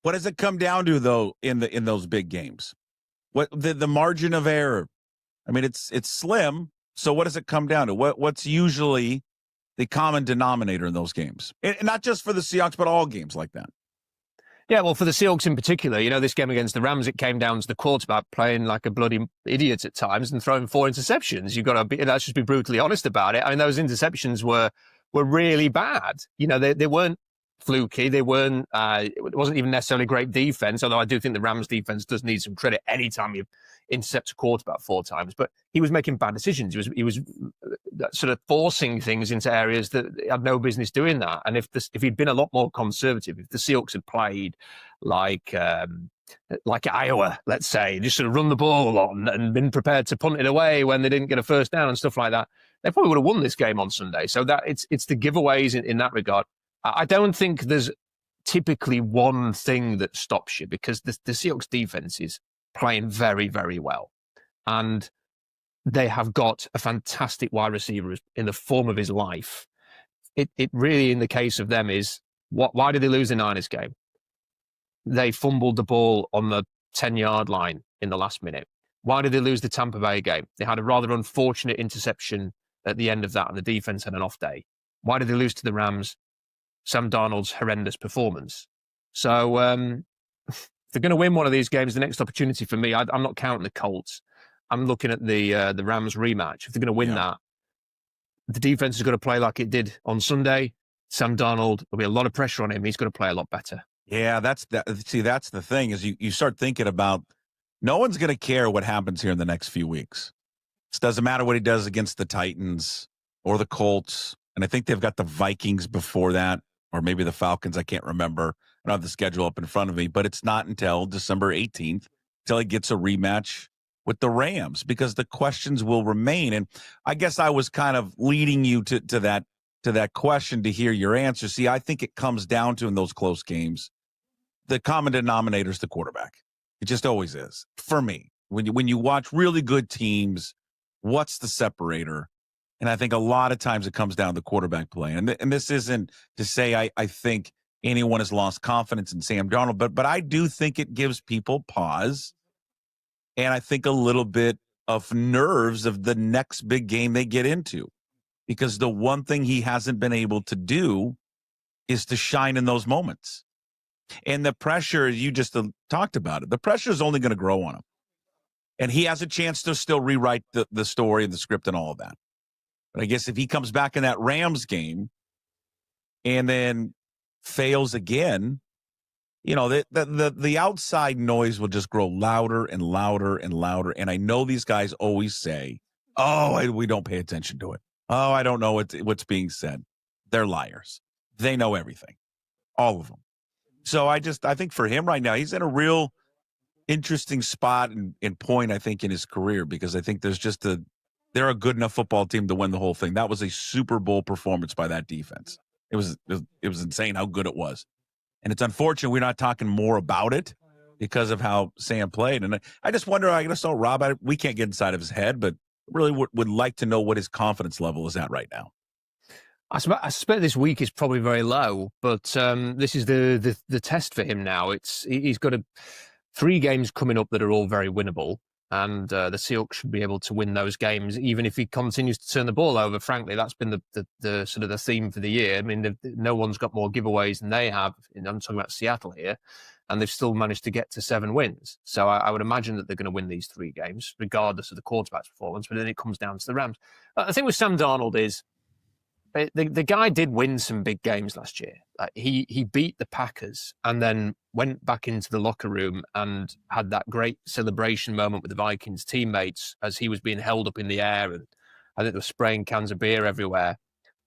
S3: What does it come down to, though, in those big games? What the margin of error? I mean, it's slim. So what does it come down to? What's usually the common denominator in those games? And not just for the Seahawks, but all games like that.
S1: Yeah, well, for the Seahawks in particular, this game against the Rams, it came down to the quarterback playing like a bloody idiot at times and throwing 4 interceptions. Let's just be brutally honest about it. I mean, those interceptions were really bad. They weren't fluky. They weren't. It wasn't even necessarily great defense. Although I do think the Rams defense does need some credit anytime you intercept a quarterback 4 times. But he was making bad decisions. He was sort of forcing things into areas that had no business doing that. And if he'd been a lot more conservative, if the Seahawks had played like Iowa, let's say, just sort of run the ball on and been prepared to punt it away when they didn't get a first down and stuff like that, they probably would have won this game on Sunday. So that it's the giveaways in that regard. I don't think there's typically one thing that stops you, because the Seahawks defense is playing very, very well. And they have got a fantastic wide receiver in the form of his life. It really, in the case of them, is why did they lose the Niners game? They fumbled the ball on the 10-yard line in the last minute. Why did they lose the Tampa Bay game? They had a rather unfortunate interception at the end of that, and the defense had an off day. Why did they lose to the Rams? Sam Darnold's horrendous performance. So if they're going to win one of these games, the next opportunity for me, I'm not counting the Colts. I'm looking at the Rams rematch. If they're going to win that, the defense is going to play like it did on Sunday. Sam Darnold, there'll be a lot of pressure on him. He's going to play a lot better.
S3: Yeah, that's the thing is you start thinking about no one's going to care what happens here in the next few weeks. It doesn't matter what he does against the Titans or the Colts. And I think they've got the Vikings before that, or maybe the Falcons. I can't remember. I don't have the schedule up in front of me, but it's not until December 18th until he gets a rematch with the Rams, because the questions will remain. And I guess I was kind of leading you to that question to hear your answer. See, I think it comes down to, in those close games, the common denominator is the quarterback. It just always is for me. When you watch really good teams, what's the separator? And I think a lot of times it comes down to quarterback play. And this isn't to say I think anyone has lost confidence in Sam Darnold, but I do think it gives people pause, and I think a little bit of nerves of the next big game they get into. Because the one thing he hasn't been able to do is to shine in those moments. And the pressure, you just talked about it, the pressure is only going to grow on him. And he has a chance to still rewrite the story and the script and all of that. But I guess if he comes back in that Rams game and then fails again, the outside noise will just grow louder and louder and louder. And I know these guys always say, we don't pay attention to it. Oh, I don't know what's being said. They're liars. They know everything. All of them. So I think for him right now, he's in a real interesting spot and point, I think, in his career, because I think they're a good enough football team to win the whole thing. That was a Super Bowl performance by that defense. It was insane how good it was. And it's unfortunate we're not talking more about it because of how Sam played. And I just wonder, I guess, Rob, we can't get inside of his head, but really would like to know what his confidence level is at right now.
S1: I suspect this week is probably very low, but this is the test for him now. He's got 3 games coming up that are all very winnable, and the Seahawks should be able to win those games, even if he continues to turn the ball over. Frankly, that's been the sort of the theme for the year. I mean, no one's got more giveaways than they have. I'm talking about Seattle here, and they've still managed to get to 7 wins. So I would imagine that they're going to win these 3 games, regardless of the quarterback's performance. But then it comes down to the Rams. The thing with Sam Darnold is The guy did win some big games last year. He beat the Packers and then went back into the locker room and had that great celebration moment with the Vikings teammates as he was being held up in the air, and I think they were spraying cans of beer everywhere.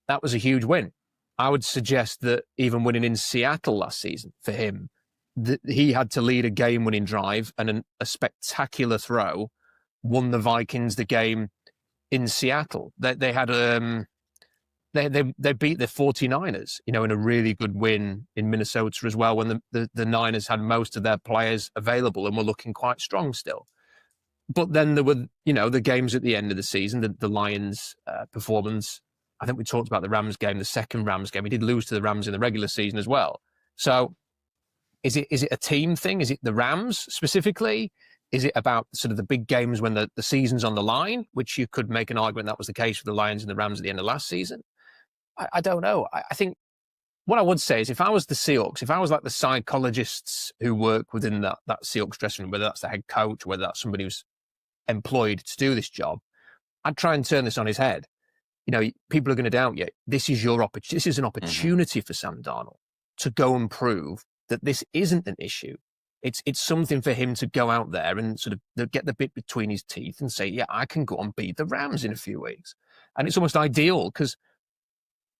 S1: That was a huge win. I would suggest that even winning in Seattle last season for him, that he had to lead a game-winning drive, and a spectacular throw won the Vikings the game in Seattle. They had They beat the 49ers, in a really good win in Minnesota as well, when the Niners had most of their players available and were looking quite strong still. But then there were, the games at the end of the season, the Lions performance. I think we talked about the Rams game, the second Rams game. He did lose to the Rams in the regular season as well. So is it a team thing? Is it the Rams specifically? Is it about sort of the big games when the season's on the line, which you could make an argument that was the case for the Lions and the Rams at the end of last season? I don't know. I think what I would say is, if I was the Seahawks, if I was like the psychologists who work within that Seahawks dressing room, whether that's the head coach or whether that's somebody who's employed to do this job, I'd try and turn this on his head. People are going to doubt you. This is your opportunity. This is an opportunity for Sam Darnold to go and prove that this isn't an issue. It's something for him to go out there and sort of get the bit between his teeth and say, yeah, I can go and beat the Rams in a few weeks. And it's almost ideal, because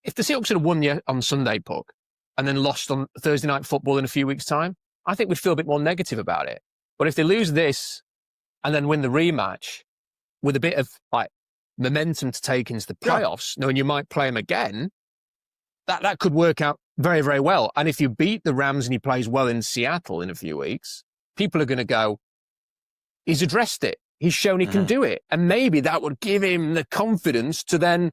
S1: if the Seahawks had won you on Sunday, Puck, and then lost on Thursday Night Football in a few weeks' time, I think we'd feel a bit more negative about it. But if they lose this and then win the rematch with a bit of momentum to take into the playoffs, knowing you might play them again, that could work out very, very well. And if you beat the Rams and he plays well in Seattle in a few weeks, people are going to go, he's addressed it. He's shown he can do it. And maybe that would give him the confidence to then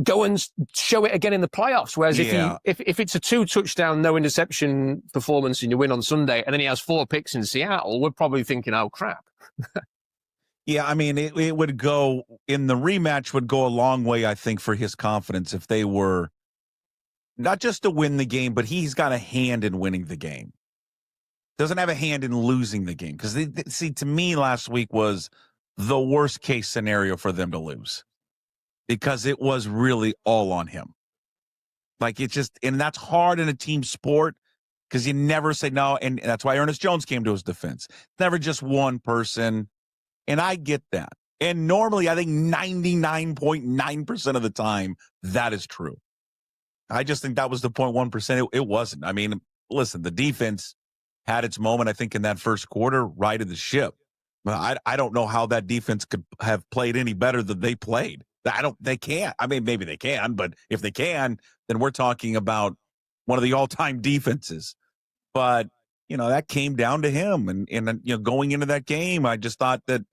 S1: go and show it again in the playoffs. Whereas if it's a 2-touchdown, no interception performance and you win on Sunday, and then he has 4 picks in Seattle, we're probably thinking, oh, crap.
S3: Yeah, I mean, it would go in the rematch would go a long way, I think, for his confidence if they were not just to win the game, but he's got a hand in winning the game. Doesn't have a hand in losing the game. Because, see, to me, last week was the worst case scenario for them to lose, because it was really all on him. And that's hard in a team sport, because you never say no. And that's why Ernest Jones came to his defense. Never just one person. And I get that. And normally, I think 99.9% of the time, that is true. I just think that was the 0.1%. It wasn't. I mean, listen, the defense had its moment, I think, in that first quarter, righted the ship. I don't know how that defense could have played any better than they played. They can't. I mean, maybe they can, but if they can, then we're talking about one of the all-time defenses. But, that came down to him. And going into that game, I just thought that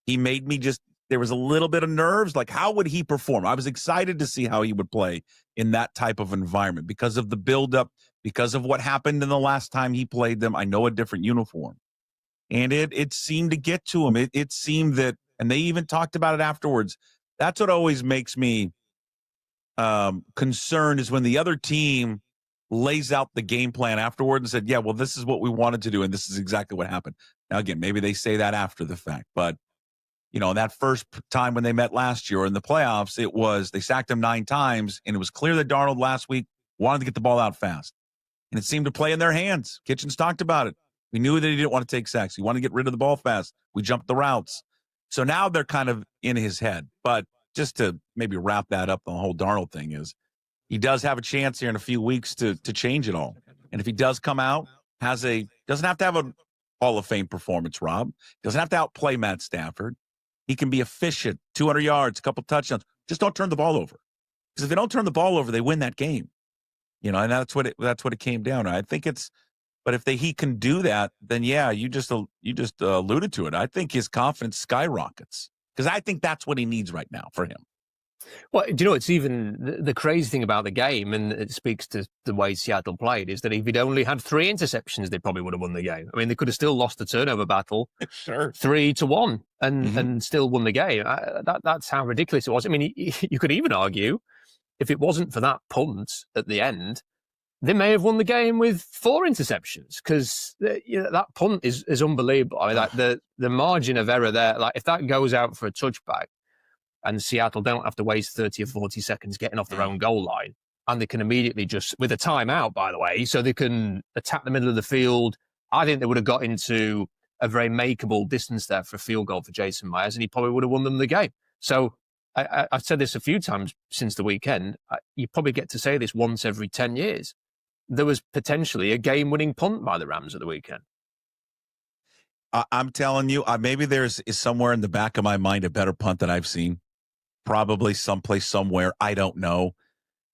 S3: he made me there was a little bit of nerves. Like, how would he perform? I was excited to see how he would play in that type of environment because of the buildup, because of what happened in the last time he played them. I know a different uniform. And it seemed to get to him. It seemed that, and they even talked about it afterwards. That's what always makes me concerned, is when the other team lays out the game plan afterward and said, yeah, well, this is what we wanted to do, and this is exactly what happened. Now, again, maybe they say that after the fact, but, that first time when they met last year in the playoffs, they sacked him 9 times, and it was clear that Darnold last week wanted to get the ball out fast, and it seemed to play in their hands. Kitchens talked about it. We knew that he didn't want to take sacks. He wanted to get rid of the ball fast. We jumped the routes. So now they're kind of in his head. But just to maybe wrap that up, the whole Darnold thing is he does have a chance here in a few weeks to change it all. And if he does come out, doesn't have to have a Hall of Fame performance, Rob. Doesn't have to outplay Matt Stafford. He can be efficient, 200 yards, a couple touchdowns. Just don't turn the ball over. Because if they don't turn the ball over, they win that game. And that's what it came down to. I think but if he can do that, then yeah, you just alluded to it. I think his confidence skyrockets, because I think that's what he needs right now for him.
S1: Well, do you know, it's even the crazy thing about the game, and it speaks to the way Seattle played, is that if he'd only had 3 interceptions, they probably would have won the game. I mean, they could have still lost the turnover battle,
S3: sure,
S1: 3-1, and still won the game. That's how ridiculous it was. I mean, you could even argue, if it wasn't for that punt at the end, they may have won the game with 4 interceptions, because that punt is unbelievable. I mean, the margin of error there, if that goes out for a touchback, and Seattle don't have to waste 30 or 40 seconds getting off their own goal line. And they can immediately just, with a timeout, by the way, so they can attack the middle of the field. I think they would have got into a very makeable distance there for a field goal for Jason Myers, and he probably would have won them the game. So I've said this a few times since the weekend. You probably get to say this once every 10 years. There was potentially a game-winning punt by the Rams at the weekend.
S3: I'm telling you, maybe is somewhere in the back of my mind a better punt that I've seen. Probably someplace, somewhere. I don't know.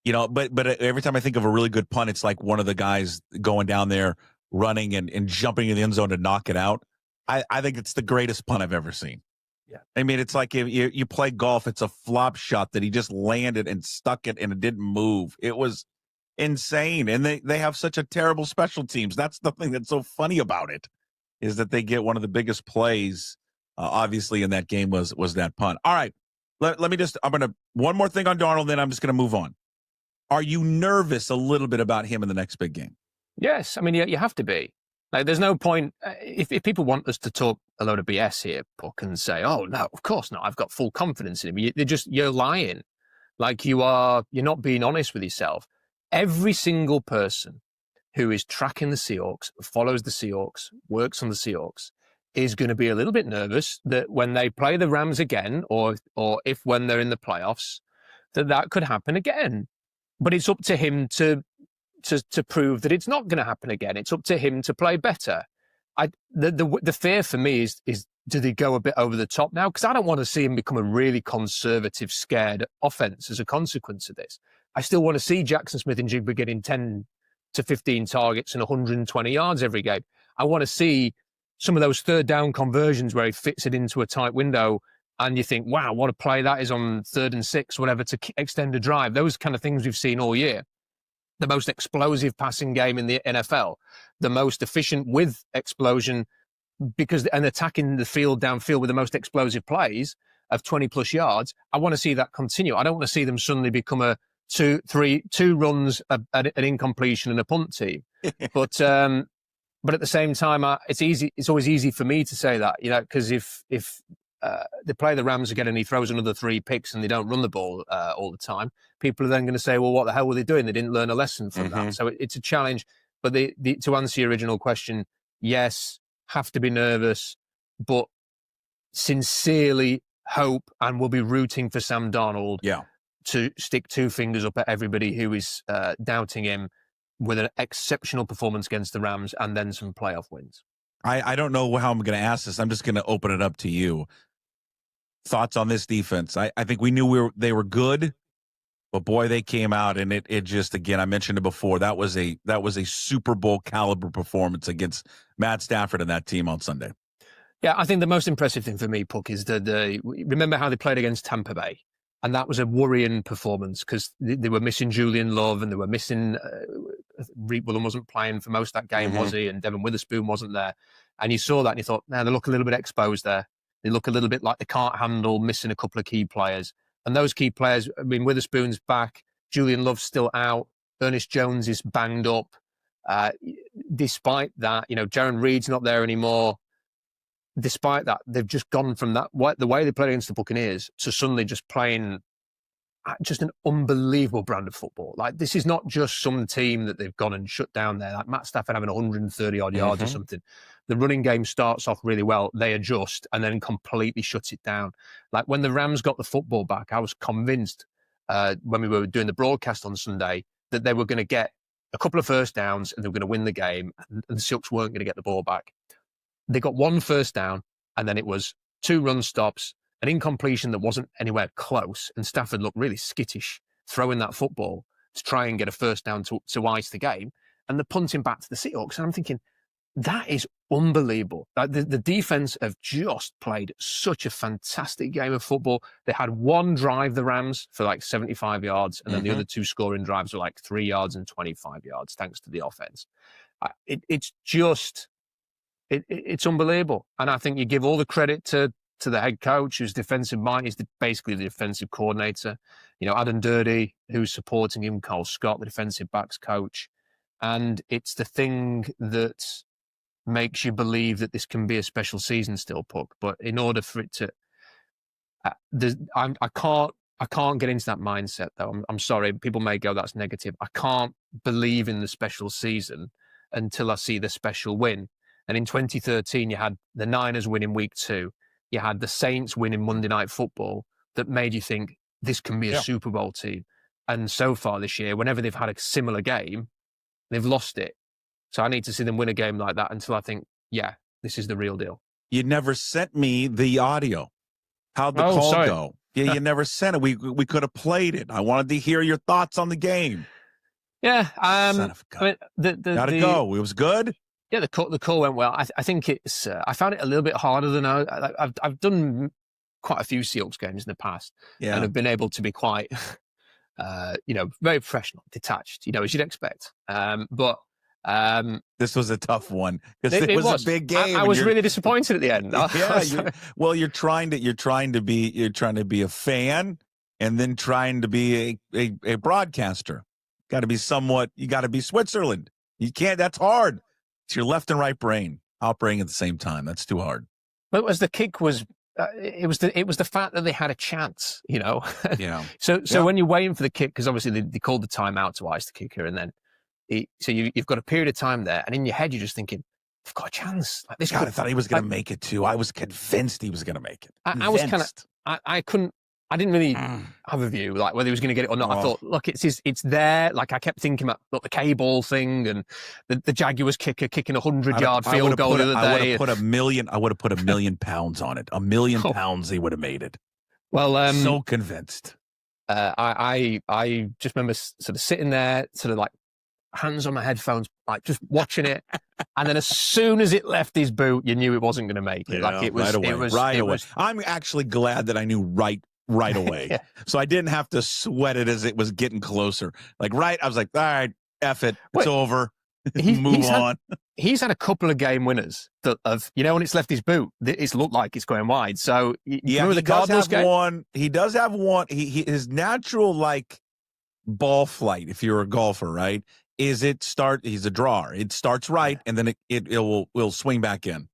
S3: But every time I think of a really good punt, it's like one of the guys going down there, running and jumping in the end zone to knock it out. I think it's the greatest punt I've ever seen.
S1: Yeah.
S3: I mean, it's like if you play golf, it's a flop shot that he just landed and stuck it and it didn't move. It was insane. And they have such a terrible special teams. That's the thing that's so funny about it, is that they get one of the biggest plays, obviously, in that game was that punt. All right. Let me one more thing on Darnold, then I'm just going to move on. Are you nervous a little bit about him in the next big game?
S1: Yes. I mean, you have to be. Like, there's no point, if people want us to talk a load of BS here, Puck, and say, oh, no, of course not, I've got full confidence in him. You're lying. Like, you're not being honest with yourself. Every single person who is tracking the Seahawks, follows the Seahawks, works on the Seahawks, is going to be a little bit nervous that when they play the Rams again, or if when they're in the playoffs, that could happen again. But it's up to him to prove that it's not going to happen again. It's up to him to play better. The fear for me is do they go a bit over the top now? Because I don't want to see him become a really conservative, scared offense as a consequence of this. I still want to see Jackson Smith and Jigba getting 10 to 15 targets and 120 yards every game. I want to see some of those third down conversions where he fits it into a tight window and you think, wow, what a play that is on 3rd and 6, whatever, to extend a drive. Those kind of things we've seen all year. The most explosive passing game in the NFL, the most efficient with explosion, and attacking the field downfield with the most explosive plays of 20 plus yards. I want to see that continue. I don't want to see them suddenly become a two runs, an incompletion and a punt team. But at the same time, it's easy. It's always easy for me to say that, because if they play the Rams again and he throws another 3 picks and they don't run the ball all the time, people are then going to say, well, what the hell were they doing? They didn't learn a lesson from that. So it's a challenge. But to answer your original question, yes, have to be nervous, but sincerely hope and will be rooting for Sam Darnold to stick 2 fingers up at everybody who is doubting him with an exceptional performance against the Rams and then some playoff wins.
S3: I don't know how I'm going to ask this. I'm just going to open it up to you. Thoughts on this defense? I think we knew they were good, but boy, they came out and it just, again, I mentioned it before, that was a Super Bowl caliber performance against Matt Stafford and that team on Sunday.
S1: Yeah, I think the most impressive thing for me, Puck, is that remember how they played against Tampa Bay? And that was a worrying performance because they were missing Julian Love and they were missing Reed Willen wasn't playing for most of that game, was he? And Devin Witherspoon wasn't there. And you saw that and you thought, they look a little bit exposed there. They look a little bit like they can't handle missing a couple of key players. And those key players, I mean, Witherspoon's back, Julian Love's still out, Ernest Jones is banged up. Despite that, Jaron Reed's not there anymore. Despite that, they've just gone from the way they played against the Buccaneers to suddenly just playing just an unbelievable brand of football. Like, this is not just some team that they've gone and shut down there. Like Matt Stafford having 130 odd yards or something. The running game starts off really well. They adjust and then completely shut it down. Like when the Rams got the football back, I was convinced when we were doing the broadcast on Sunday that they were going to get a couple of first downs and they were going to win the game and the Seahawks weren't going to get the ball back. They got 1 first down and then it was 2 run stops, an incompletion that wasn't anywhere close. And Stafford looked really skittish throwing that football to try and get a first down to ice the game. And the punting back to the Seahawks. And I'm thinking, that is unbelievable. Like the defense have just played such a fantastic game of football. They had 1 drive, the Rams, for like 75 yards. And then the other 2 scoring drives were like 3 yards and 25 yards, thanks to the offense. It's unbelievable. And I think you give all the credit to the head coach, who's defensive mind. He's basically the defensive coordinator. Adam Dirty, who's supporting him, Cole Scott, the defensive backs coach. And it's the thing that makes you believe that this can be a special season still, Puck. But in order for it to, I can't get into that mindset though. I'm sorry. People may go, that's negative. I can't believe in the special season until I see the special win. And in 2013, you had the Niners win in week 2. You had the Saints win in Monday Night Football that made you think this can be a Super Bowl team. And so far this year, whenever they've had a similar game, they've lost it. So I need to see them win a game like that until I think, yeah, this is the real deal.
S3: You never sent me the audio. How'd the call go? Yeah, you never sent it. We could have played it. I wanted to hear your thoughts on the game.
S1: Yeah.
S3: Son of a gun.
S1: I mean,
S3: Gotta go. It was good.
S1: Yeah, the call went well. I think it's. I found it a little bit harder than I've done quite a few Seahawks games in the past, and have been able to be quite, very professional, detached, as you'd expect. But
S3: this was a tough one because it was a big game.
S1: I was really disappointed at the end.
S3: You're trying to be a fan and then trying to be a broadcaster. Got to be somewhat. You got to be Switzerland. You can't. That's hard. It's your left and right brain operating at the same time. That's too hard.
S1: But it was the kick was. It was the fact that they had a chance.
S3: Yeah.
S1: So when you're waiting for the kick, because obviously they called the timeout to ice the kicker, and then you've got a period of time there, and in your head you're just thinking, "I've got a chance." Like this.
S3: God, I thought he was going to make it too. I was convinced he was going to make it.
S1: I was kind of. I couldn't. I didn't really have a view, like whether he was going to get it or not. I thought, look, it's there. Like I kept thinking about the K-ball thing and the Jaguars kicker kicking 100-yard field goal the other day.
S3: I would have put £1 million on it. £1 million, he would have made it.
S1: Well,
S3: so convinced.
S1: I just remember sort of sitting there, sort of like hands on my headphones, like just watching it. And then as soon as it left his boot, you knew it wasn't going to make it. Like it was right away.
S3: I'm actually glad that I knew right away. So I didn't have to sweat it as it was getting closer. I was like, all right, F it. It's over. Move on.
S1: He's had a couple of game winners that when it's left his boot, it's looked like it's going wide. So remember the Cardinals game?
S3: He does have one. His natural ball flight, if you're a golfer, right? He's a drawer. It starts right, and then it will swing back in.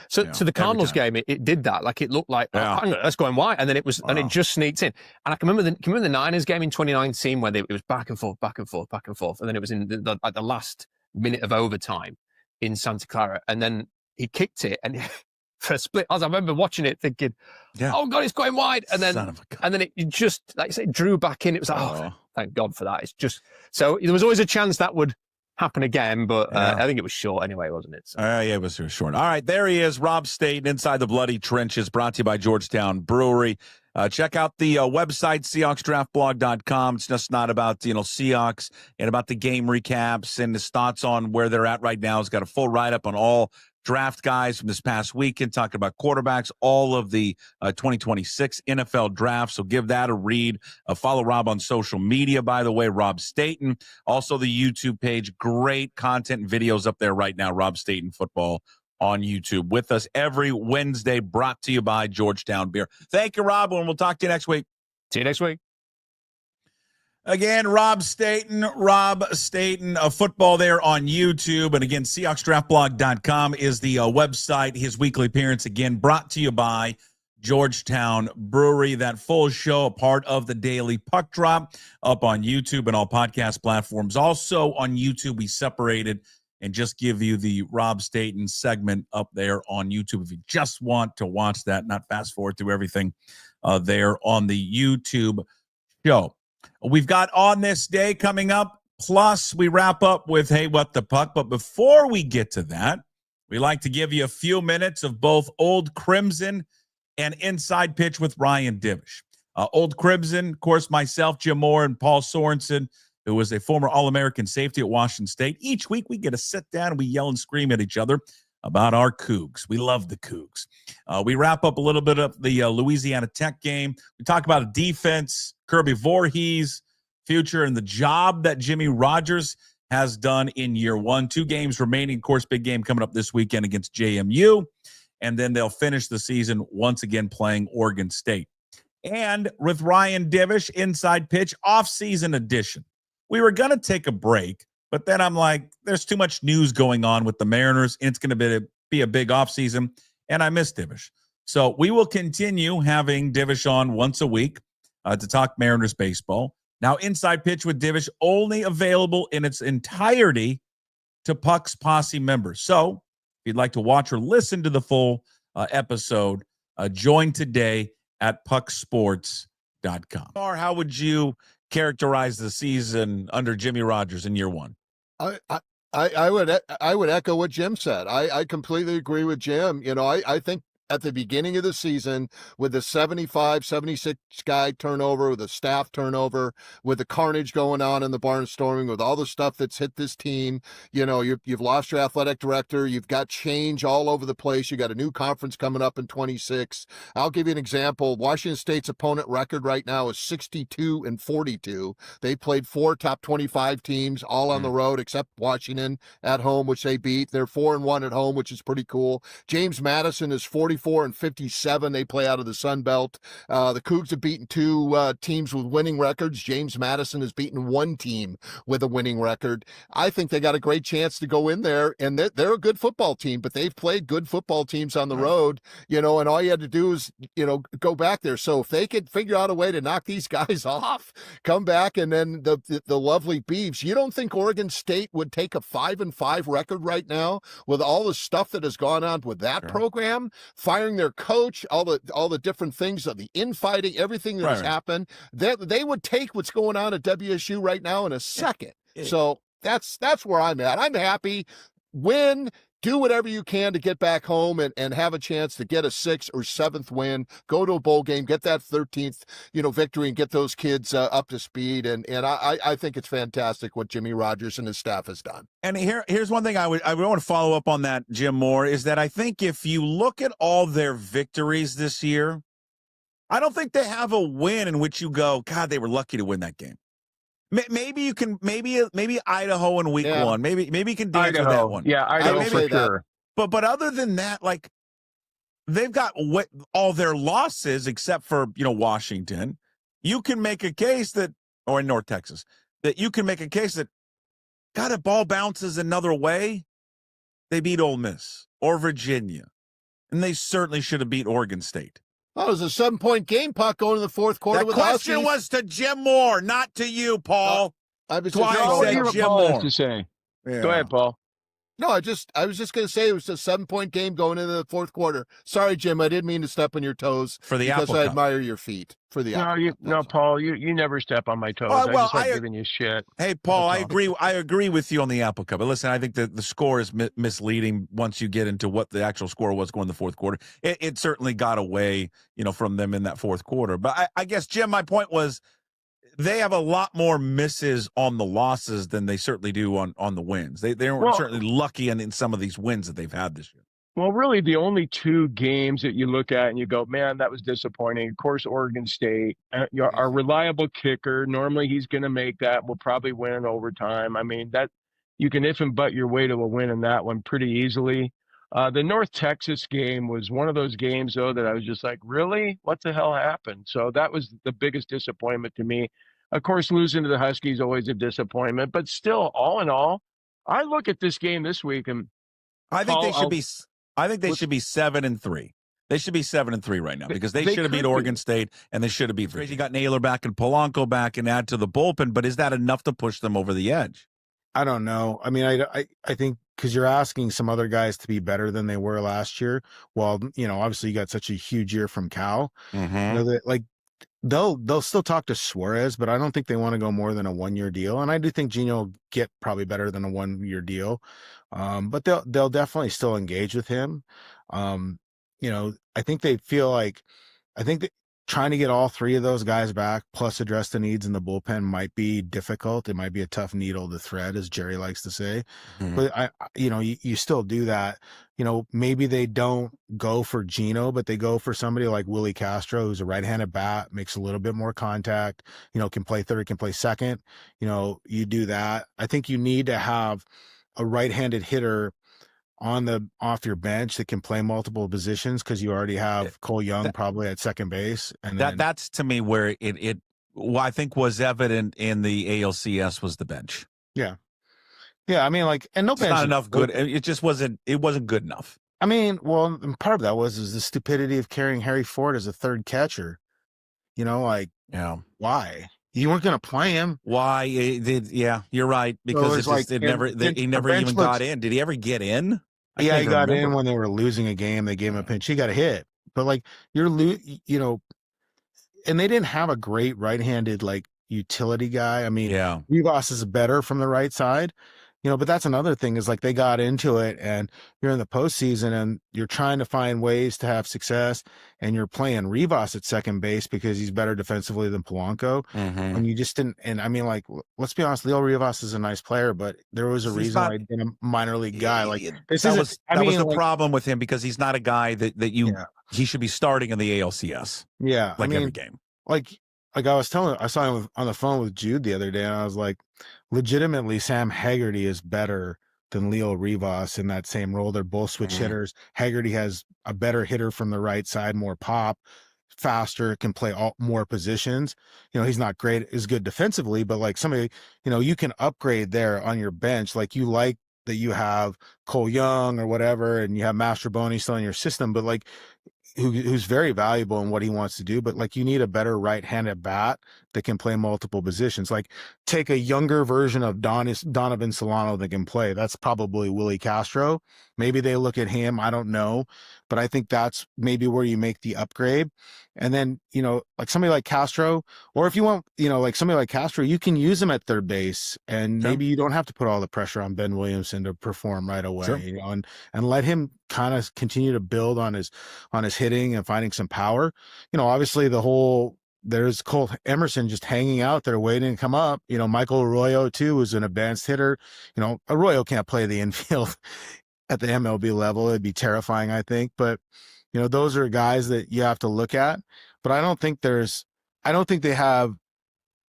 S1: So the Cardinals game, it did that. Like it looked like that's going wide, and then it was, and it just sneaked in. And I can remember the Niners game in 2019 where it was back and forth, and then it was in the last minute of overtime in Santa Clara, and then he kicked it, and for a split, I remember watching it thinking, "Oh God, it's going wide," and then it just, like you say, drew back in. It was like, thank God for that. It's just so there was always a chance that would happen again, but I think it was short anyway, wasn't it? So.
S3: It was short. All right, there he is, Rob Staton, inside the bloody trenches, brought to you by Georgetown Brewery. Check out the website, SeahawksDraftBlog.com. It's just not about Seahawks and about the game recaps and his thoughts on where they're at right now. He's got a full write-up on all draft guys from this past weekend, talking about quarterbacks, all of the 2026 NFL draft. So give that a read. Follow Rob on social media, by the way, Rob Staton. Also the YouTube page. Great content and videos up there right now, Rob Staton Football on YouTube. With us every Wednesday, brought to you by Georgetown Beer. Thank you, Rob, and we'll talk to you next week.
S1: See you next week.
S3: Again, Rob Staton, football there on YouTube. And again, SeahawksDraftBlog.com is the website. His weekly appearance, again, brought to you by Georgetown Brewery. That full show, a part of the Daily Puck Drop, up on YouTube and all podcast platforms. Also on YouTube, we separated and just give you the Rob Staton segment up there on YouTube if you just want to watch that, not fast forward through everything there on the YouTube show. We've got On This Day coming up, plus we wrap up with Hey, What the Puck. But before we get to that, we like to give you a few minutes of both Old Crimson and Inside Pitch with Ryan Divish. Old Crimson, of course, myself, Jim Moore, and Paul Sorensen, who was a former All-American safety at Washington State. Each week we get to sit down and we yell and scream at each other about our Cougs. We love the Cougs. We wrap up a little bit of the Louisiana Tech game. We talk about a defense, Kirby Voorhees, future, and the job that Jimmy Rogers has done in year one. 2 games remaining. Of course, big game coming up this weekend against JMU. And then they'll finish the season once again playing Oregon State. And with Ryan Divish, Inside Pitch, off-season edition. We were going to take a break, but then I'm like, there's too much news going on with the Mariners, and it's going to be a big offseason, and I miss Divish. So we will continue having Divish on once a week to talk Mariners baseball. Now, Inside Pitch with Divish only available in its entirety to Puck's Posse members. So if you'd like to watch or listen to the full episode, join today at pucksports.com. How would you characterize the season under Jimmy Rogers in year one?
S5: I would echo what Jim said. I completely agree with Jim. I think at the beginning of the season, with the 75, 76 guy turnover, with the staff turnover, with the carnage going on in the barnstorming, with all the stuff that's hit this team, you've lost your athletic director. You've got change all over the place. You got a new conference coming up in 26. I'll give you an example. Washington State's opponent record right now is 62-42. They played 4 top 25 teams all on the road, except Washington at home, which they beat. They're 4-1 at home, which is pretty cool. James Madison is 44-57. They play out of the Sun Belt. The Cougs have beaten 2 teams with winning records. James Madison has beaten 1 team with a winning record. I think they got a great chance to go in there, and they're a good football team, but they've played good football teams on the road, and all you had to do is, go back there. So if they could figure out a way to knock these guys off, come back, and then the lovely Beavs, you don't think Oregon State would take a 5-5 record right now with all the stuff that has gone on with that program? Firing their coach, all the different things of the infighting, everything that has happened, they would take what's going on at WSU right now in a second. So that's where I'm at. I'm happy. Win, do whatever you can to get back home and have a chance to get a 6th or 7th win, go to a bowl game, get that 13th, victory, and get those kids up to speed. And I think it's fantastic what Jimmy Rogers and his staff has done.
S3: And here's one thing I want to follow up on that, Jim Moore, is that I think if you look at all their victories this year, I don't think they have a win in which you go, God, they were lucky to win that game. Maybe you can, maybe Idaho in week 1. Maybe you can dance with that one.
S4: Yeah, Idaho for sure.
S3: But other than that, like, they've got all their losses except for Washington. You can make a case that, or in North Texas, that you can make a case that, God, if ball bounces another way, they beat Ole Miss or Virginia, and they certainly should have beat Oregon State.
S5: Oh, it was a 7-point game, Puck, going to the fourth quarter.
S3: The question was to Jim Moore, not to you, Paul.
S5: I was
S3: Twice said Jim Moore.
S4: To say.
S3: Yeah.
S4: Go ahead, Paul.
S5: No, I was just going to say it was a 7-point game going into the fourth quarter. Sorry, Jim, I didn't mean to step on your toes
S3: for the
S5: because
S3: Apple
S5: I
S3: Cup.
S5: admire your feet for the Apple Cup.
S4: No, Paul, you never step on my toes.
S3: Well,
S4: I just like giving you shit.
S3: Hey, Paul, I agree with you on the Apple Cup. But listen, I think that the score is misleading once you get into what the actual score was going in the fourth quarter. It certainly got away, from them in that fourth quarter. But I guess, Jim, my point was, they have a lot more misses on the losses than they certainly do on the wins. They were certainly lucky in some of these wins that they've had this year.
S4: Well, really, the only 2 games that you look at and you go, man, that was disappointing. Of course, Oregon State, our reliable kicker. Normally, he's going to make that. We'll probably win in overtime. I mean, that you can if and but your way to a win in that one pretty easily. The North Texas game was one of those games, though, that I was just like, really? What the hell happened? So that was the biggest disappointment to me. Of course, losing to the Huskies always a disappointment, but still, all in all, I look at this game this week and
S3: I think they should be 7-3. They should be 7-3 right now because they should have beat Oregon State and they should have beat Virginia. You got Naylor back and Polanco back and add to the bullpen, but is that enough to push them over the edge?
S6: I don't know. I mean, I think because you're asking some other guys to be better than they were last year. Well, obviously you got such a huge year from Cal.
S3: Mm-hmm.
S6: They'll still talk to Suarez, but I don't think they want to go more than a 1-year deal. And I do think Gino will get probably better than a 1-year deal. But they'll definitely still engage with him. I think they feel like, that trying to get all 3 of those guys back plus address the needs in the bullpen might be difficult. It might be a tough needle to thread, as Jerry likes to say.
S3: Mm-hmm.
S6: But you still do that. Maybe they don't go for Gino, but they go for somebody like Willie Castro, who's a right-handed bat, makes a little bit more contact, can play third, can play second. You do that. I think you need to have a right-handed hitter off your bench that can play multiple positions because you already have Cole Young probably at second base. And
S3: that's to me where it I think was evident in the ALCS was the bench.
S6: Yeah. Yeah, I mean, and no bench.
S3: Not enough good. It just wasn't. It wasn't good enough.
S6: I mean, well, and part of that was the stupidity of carrying Harry Ford as a third catcher. Like,
S3: Yeah.
S6: why? You weren't going to play him.
S3: Why? Yeah, you're right. Because he never even got in. Did he ever get in?
S6: Yeah, he got in when they were losing a game. They gave him a pinch. He got a hit. But like and they didn't have a great right-handed like utility guy. I mean, Rivas is better from the right side, but that's another thing is like they got into it and you're in the postseason and you're trying to find ways to have success and you're playing Rivas at second base because he's better defensively than Polanco. And you just didn't. And I mean, like, let's be honest, Leo Rivas is a nice player, but there was a reason why he'd been a minor league guy. Like that was the problem with him because he's not a guy that he should be starting in the ALCS. Yeah.
S3: Every game.
S6: Like I saw him on the phone with Jude the other day, and I was like, legitimately, Sam Haggerty is better than Leo Rivas in that same role. They're both switch hitters. Haggerty has a better hitter from the right side, more pop, faster, can play more positions. He's not great, is good defensively, but like somebody, you can upgrade there on your bench. Like you like that you have Cole Young or whatever, and you have Mastroboni still in your system, but like who's very valuable in what he wants to do, but like you need a better right-handed bat that can play multiple positions. Like take a younger version of Donovan Solano that can play. That's probably Willie Castro. Maybe they look at him. I don't know, but I think that's maybe where you make the upgrade. And then, like somebody like Castro, or if you want, like somebody like Castro, you can use him at third base and maybe you don't have to put all the pressure on Ben Williamson to perform right away, and let him kind of continue to build on his hitting and finding some power. Obviously there's Cole Emerson just hanging out there waiting to come up. Michael Arroyo too is an advanced hitter. Arroyo can't play the infield at the MLB level. It'd be terrifying, I think. But, those are guys that you have to look at. But I don't think they have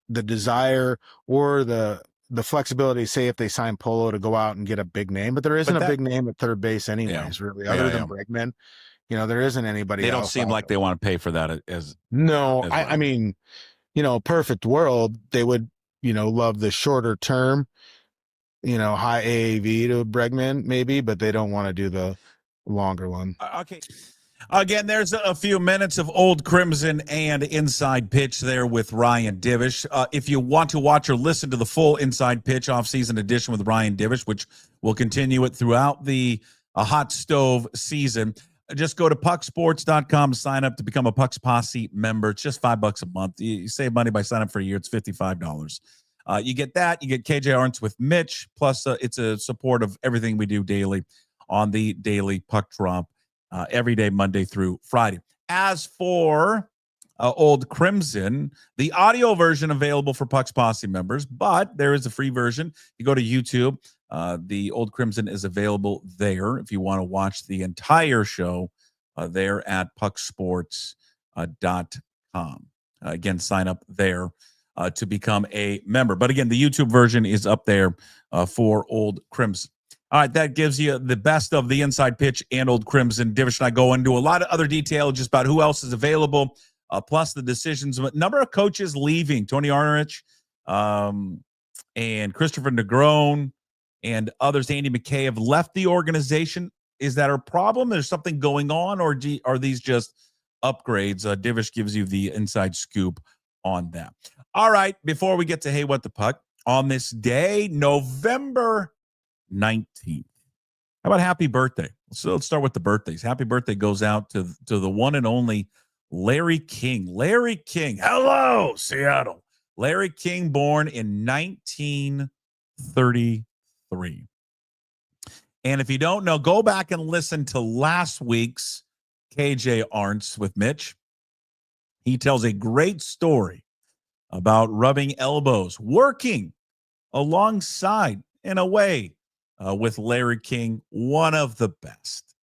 S6: the desire or the flexibility, say if they sign Polo, to go out and get a big name. But there isn't a big name at third base anyways, really, other than Bregman. There isn't anybody else.
S3: They don't seem like they want to pay for that
S6: I mean, perfect world, they would, love the shorter term, high AAV to Bregman maybe, but they don't want to do the longer one.
S3: Okay. Again, there's a few minutes of Old Crimson and Inside Pitch there with Ryan Divish. If you want to watch or listen to the full Inside Pitch off-season edition with Ryan Divish, which will continue it throughout the hot stove season, just go to pucksports.com to sign up to become a Pucks Posse member. It's just $5 a month. You save money by signing up for a year. It's $55. You get that. You get KJ Arntz with Mitch. Plus, it's a support of everything we do daily on the Daily Puck Drop every day, Monday through Friday. As for Old Crimson, the audio version available for Pucks Posse members, but there is a free version. You go to YouTube. The Old Crimson is available there if you want to watch the entire show there at pucksports.com. Again, sign up there to become a member. But again, the YouTube version is up there for Old Crimson. All right, that gives you the best of the Inside Pitch and Old Crimson. Divish and I go into a lot of other detail just about who else is available, plus the decisions. A number of coaches leaving. Tony Arnerich and Christopher Negron and others, Andy McKay, have left the organization. Is that a problem? There's something going on, or are these just upgrades? Divish gives you the inside scoop on that. All right, before we get to Hey, What the Puck, on this day, November 19th. How about happy birthday? So let's start with the birthdays. Happy birthday goes out to the one and only Larry King. Larry King. Hello, Seattle. Larry King, born in 1933. And if you don't know, go back and listen to last week's KJ Arntz with Mitch. He tells a great story about rubbing elbows, working alongside, in a way, with Larry King, one of the best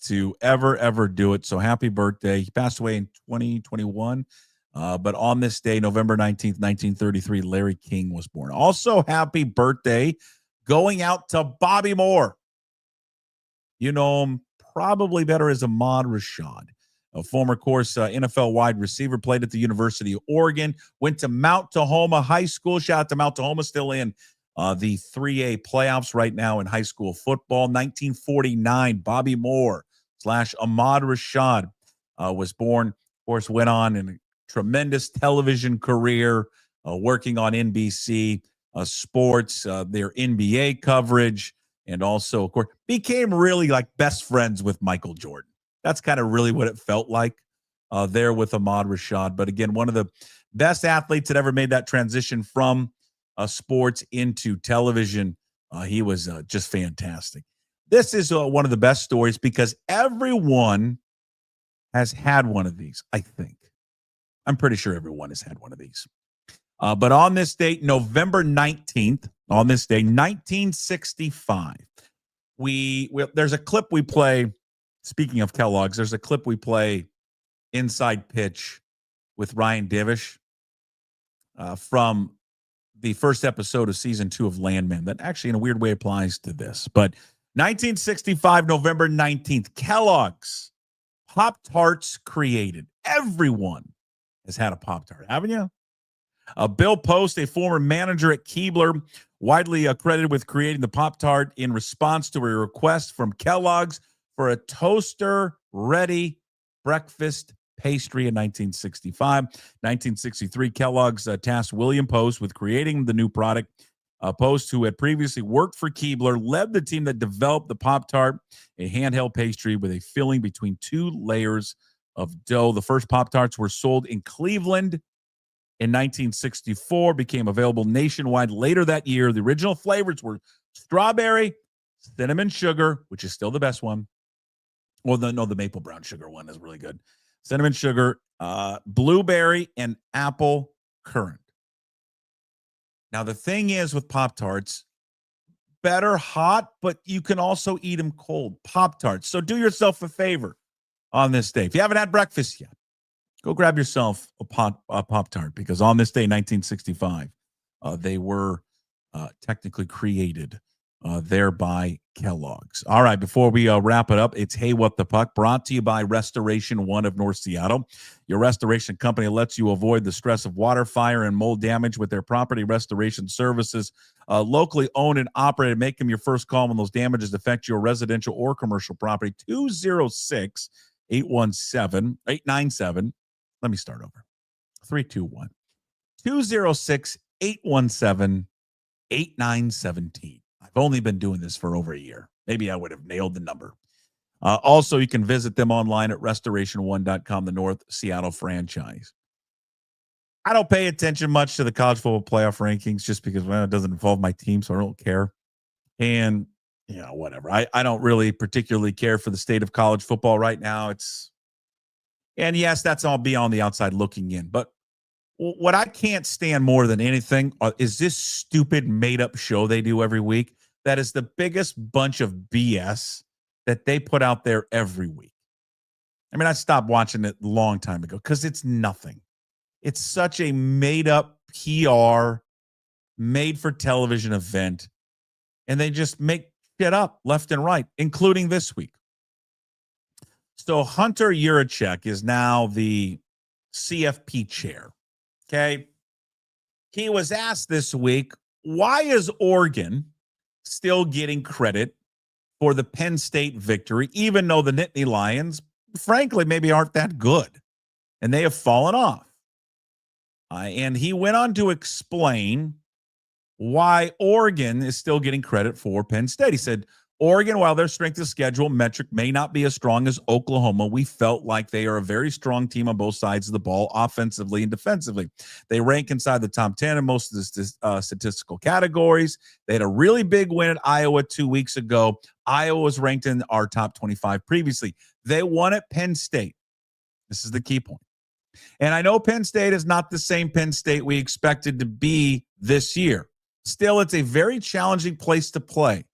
S3: to ever do it. So happy birthday. He passed away in 2021. But on this day, November 19th, 1933, Larry King was born. Also, happy birthday going out to Bobby Moore. You know him probably better as Ahmad Rashad, a former course NFL wide receiver, played at the University of Oregon, went to Mount Tahoma High School. Shout out to Mount Tahoma, still in the 3A playoffs right now in high school football. 1949, Bobby Moore / Ahmad Rashad was born. Of course, went on in a tremendous television career, working on NBC sports, their NBA coverage, and also, of course, became really like best friends with Michael Jordan. That's kind of really what it felt like there with Ahmad Rashad. But again, one of the best athletes that ever made that transition from sports into television. He was just fantastic. This is one of the best stories because everyone has had one of these, I think. I'm pretty sure everyone has had one of these. But on this date, November 19th, on this day, 1965, there's a clip we play. Speaking of Kellogg's, there's a clip we play inside pitch with Ryan Divish from the first episode of season 2 of Landman that actually in a weird way applies to this. But 1965, November 19th, Kellogg's Pop-Tarts created. Everyone has had a Pop-Tart, haven't you? Bill Post, a former manager at Keebler, widely credited with creating the Pop-Tart in response to a request from Kellogg's for a toaster-ready breakfast pastry in 1965. 1963, Kellogg's tasked William Post with creating the new product. Post, who had previously worked for Keebler, led the team that developed the Pop-Tart, a handheld pastry with a filling between 2 layers of dough. The first Pop-Tarts were sold in Cleveland in 1964, became available nationwide later that year. The original flavors were strawberry, cinnamon sugar, which is still the best one. Well, the maple brown sugar one is really good. Cinnamon sugar, blueberry, and apple currant. Now, the thing is with Pop-Tarts, better hot, but you can also eat them cold. Pop-Tarts. So do yourself a favor on this day. If you haven't had breakfast yet, go grab yourself a Pop-Tart because on this day, 1965, they were technically created there by Kellogg's. All right, before we wrap it up, it's Hey What the Puck, brought to you by Restoration One of North Seattle. Your restoration company lets you avoid the stress of water, fire, and mold damage with their property restoration services. Locally owned and operated. Make them your first call when those damages affect your residential or commercial property. 206-817-897. Let me start over. 321. 206-817-8917. I've only been doing this for over a year. Maybe I would have nailed the number. Also, you can visit them online at restoration1.com, the North Seattle franchise. I don't pay attention much to the college football playoff rankings just because it doesn't involve my team, so I don't care. And, whatever. I don't really particularly care for the state of college football right now. And yes, that's all be on the outside looking in. But what I can't stand more than anything is this stupid made-up show they do every week. That is the biggest bunch of BS that they put out there every week. I mean, I stopped watching it a long time ago because it's nothing. It's such a made-up PR, made-for-television event, and they just make shit up left and right, including this week. So Hunter Yurachek is now the CFP chair. Okay. He was asked this week, why is Oregon still getting credit for the Penn State victory, even though the Nittany Lions, frankly, maybe aren't that good and they have fallen off? And he went on to explain why Oregon is still getting credit for Penn State. He said, Oregon, while their strength of schedule metric may not be as strong as Oklahoma, we felt like they are a very strong team on both sides of the ball, offensively and defensively. They rank inside the top 10 in most of the statistical categories. They had a really big win at Iowa 2 weeks ago. Iowa was ranked in our top 25 previously. They won at Penn State. This is the key point. And I know Penn State is not the same Penn State we expected to be this year. Still, it's a very challenging place to play,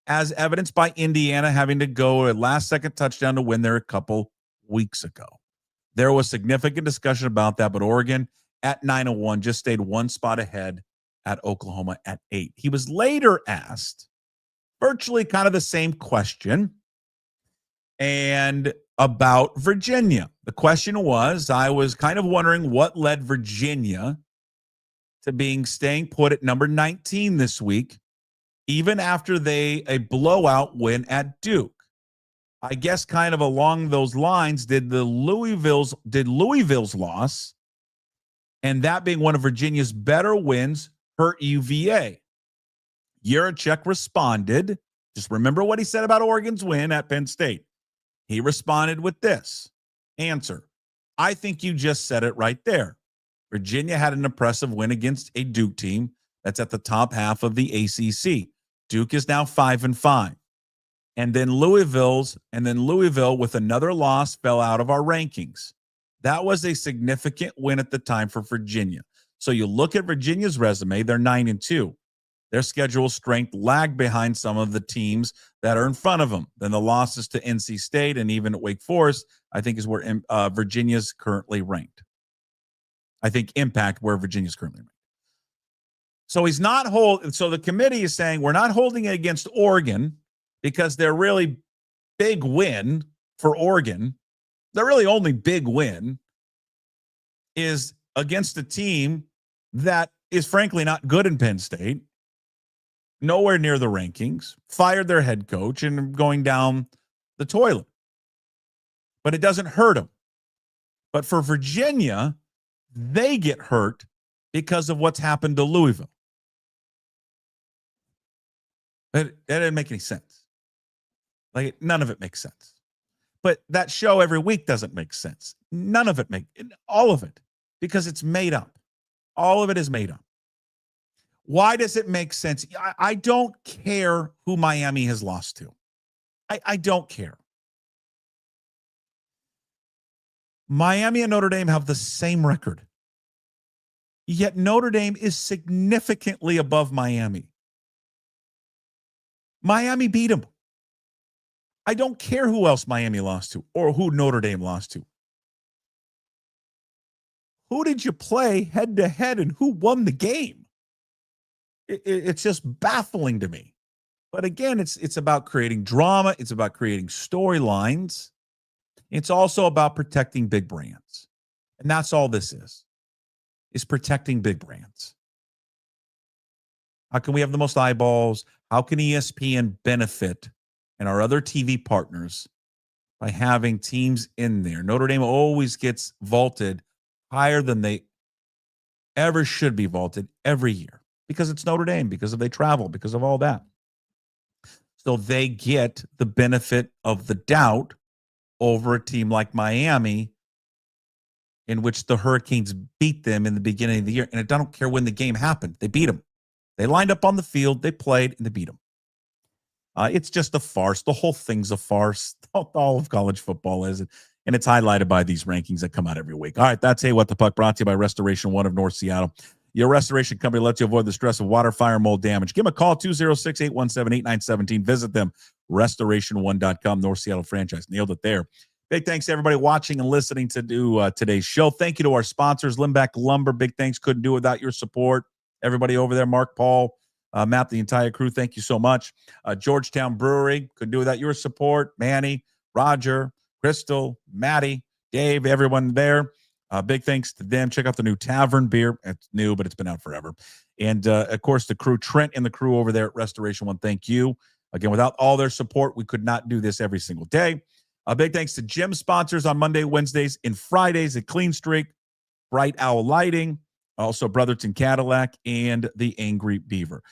S3: as evidenced by Indiana having to go a last-second touchdown to win there a couple weeks ago. There was significant discussion about that, but Oregon at 9-1 just stayed one spot ahead at Oklahoma at 8. He was later asked virtually kind of the same question and about Virginia. The question was, I was kind of wondering what led Virginia to being staying put at number 19 this week, even after a blowout win at Duke. I guess kind of along those lines, did Louisville's loss, and that being one of Virginia's better wins, hurt UVA? Yurachek responded. Just remember what he said about Oregon's win at Penn State. He responded with this answer. I think you just said it right there. Virginia had an impressive win against a Duke team that's at the top half of the ACC. Duke is now 5-5. And then Louisville with another loss fell out of our rankings. That was a significant win at the time for Virginia. So you look at Virginia's resume, they're 9-2. Their schedule strength lagged behind some of the teams that are in front of them. Then the losses to NC State and even at Wake Forest, I think, is where Virginia's currently ranked. I think impact where Virginia's currently ranked. So he's not so the committee is saying we're not holding it against Oregon because their really big win for Oregon, their really only big win is against a team that is frankly not good in Penn State, nowhere near the rankings, fired their head coach, and going down the toilet. But it doesn't hurt them. But for Virginia, they get hurt because of what's happened to Louisville. That didn't make any sense. Like, none of it makes sense. But that show every week doesn't make sense. None of it all of it, because it's made up. All of it is made up. Why does it make sense? I don't care who Miami has lost to. I don't care. Miami and Notre Dame have the same record. Yet Notre Dame is significantly above Miami. Miami beat them. I don't care who else Miami lost to or who Notre Dame lost to. Who did you play head-to-head and who won the game? It's just baffling to me. But again, it's about creating drama. It's about creating storylines. It's also about protecting big brands. And that's all this is protecting big brands. How can we have the most eyeballs? How can ESPN benefit and our other TV partners by having teams in there? Notre Dame always gets vaulted higher than they ever should be vaulted every year because it's Notre Dame, because of they travel, because of all that. So they get the benefit of the doubt over a team like Miami, in which the Hurricanes beat them in the beginning of the year. And I don't care when the game happened. They beat them. They lined up on the field, they played, and they beat them. It's just a farce. The whole thing's a farce. All of college football is. And it's highlighted by these rankings that come out every week. All right, that's Hey What the Puck, brought to you by Restoration One of North Seattle. Your restoration company lets you avoid the stress of water, fire, mold damage. Give them a call, 206-817-8917. Visit them, restoration1.com, North Seattle franchise. Nailed it there. Big thanks to everybody watching and listening to today's show. Thank you to our sponsors, Limbeck Lumber. Big thanks. Couldn't do it without your support. Everybody over there, Mark, Paul, Matt, the entire crew, thank you so much. Georgetown Brewery, couldn't do without your support. Manny, Roger, Crystal, Maddie, Dave, everyone there. Big thanks to them. Check out the new Tavern beer. It's new, but it's been out forever. And, of course, the crew, Trent and the crew over there at Restoration One, thank you. Again, without all their support, we could not do this every single day. Big thanks to gym sponsors on Monday, Wednesdays, and Fridays at Clean Streak, Bright Owl Lighting, also Brotherton Cadillac, and the Angry Beaver.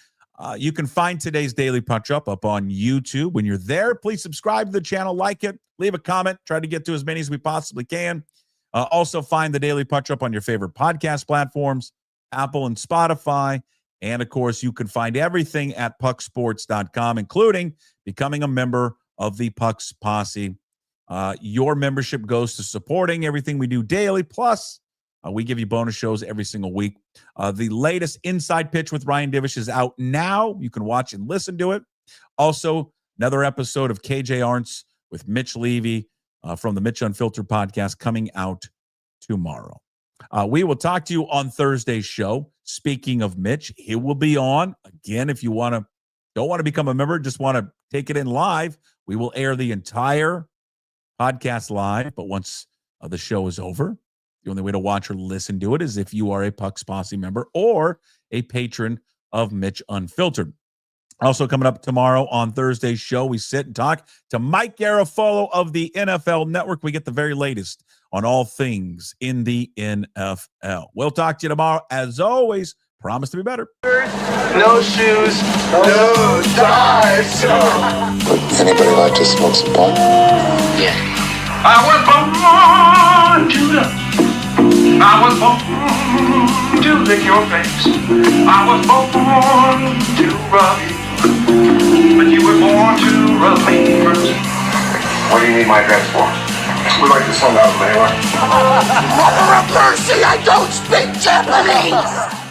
S3: You can find today's Daily Punch-Up up on YouTube. When you're there, please subscribe to the channel, like it, leave a comment, try to get to as many as we possibly can. Also find the Daily Punch-Up on your favorite podcast platforms, Apple and Spotify. And, of course, you can find everything at pucksports.com, including becoming a member of the Pucks Posse. Your membership goes to supporting everything we do daily. Plus, we give you bonus shows every single week. The latest Inside Pitch with Ryan Divish is out now. You can watch and listen to it. Also, another episode of KJ Arntz with Mitch Levy from the Mitch Unfiltered podcast coming out tomorrow. We will talk to you on Thursday's show. Speaking of Mitch, he will be on. Again, if you don't want to become a member, just want to take it in live, we will air the entire podcast live. But once the show is over, The only way to watch or listen to it is if you are a Puck's Posse member or a patron of Mitch Unfiltered. Also coming up tomorrow on Thursday's show, we sit and talk to Mike Garafolo of the NFL Network. We get the very latest on all things in the NFL. We'll talk to you tomorrow. As always, promise to be better.
S7: No shoes, no ties.
S8: Would anybody like to smoke some pot?
S7: Yeah. I was born to lick your face. I was born to rub you, but you were born to rub me first.
S8: What do you need my address for? We like to send out a mailer.
S7: Mother of mercy, I don't speak Japanese!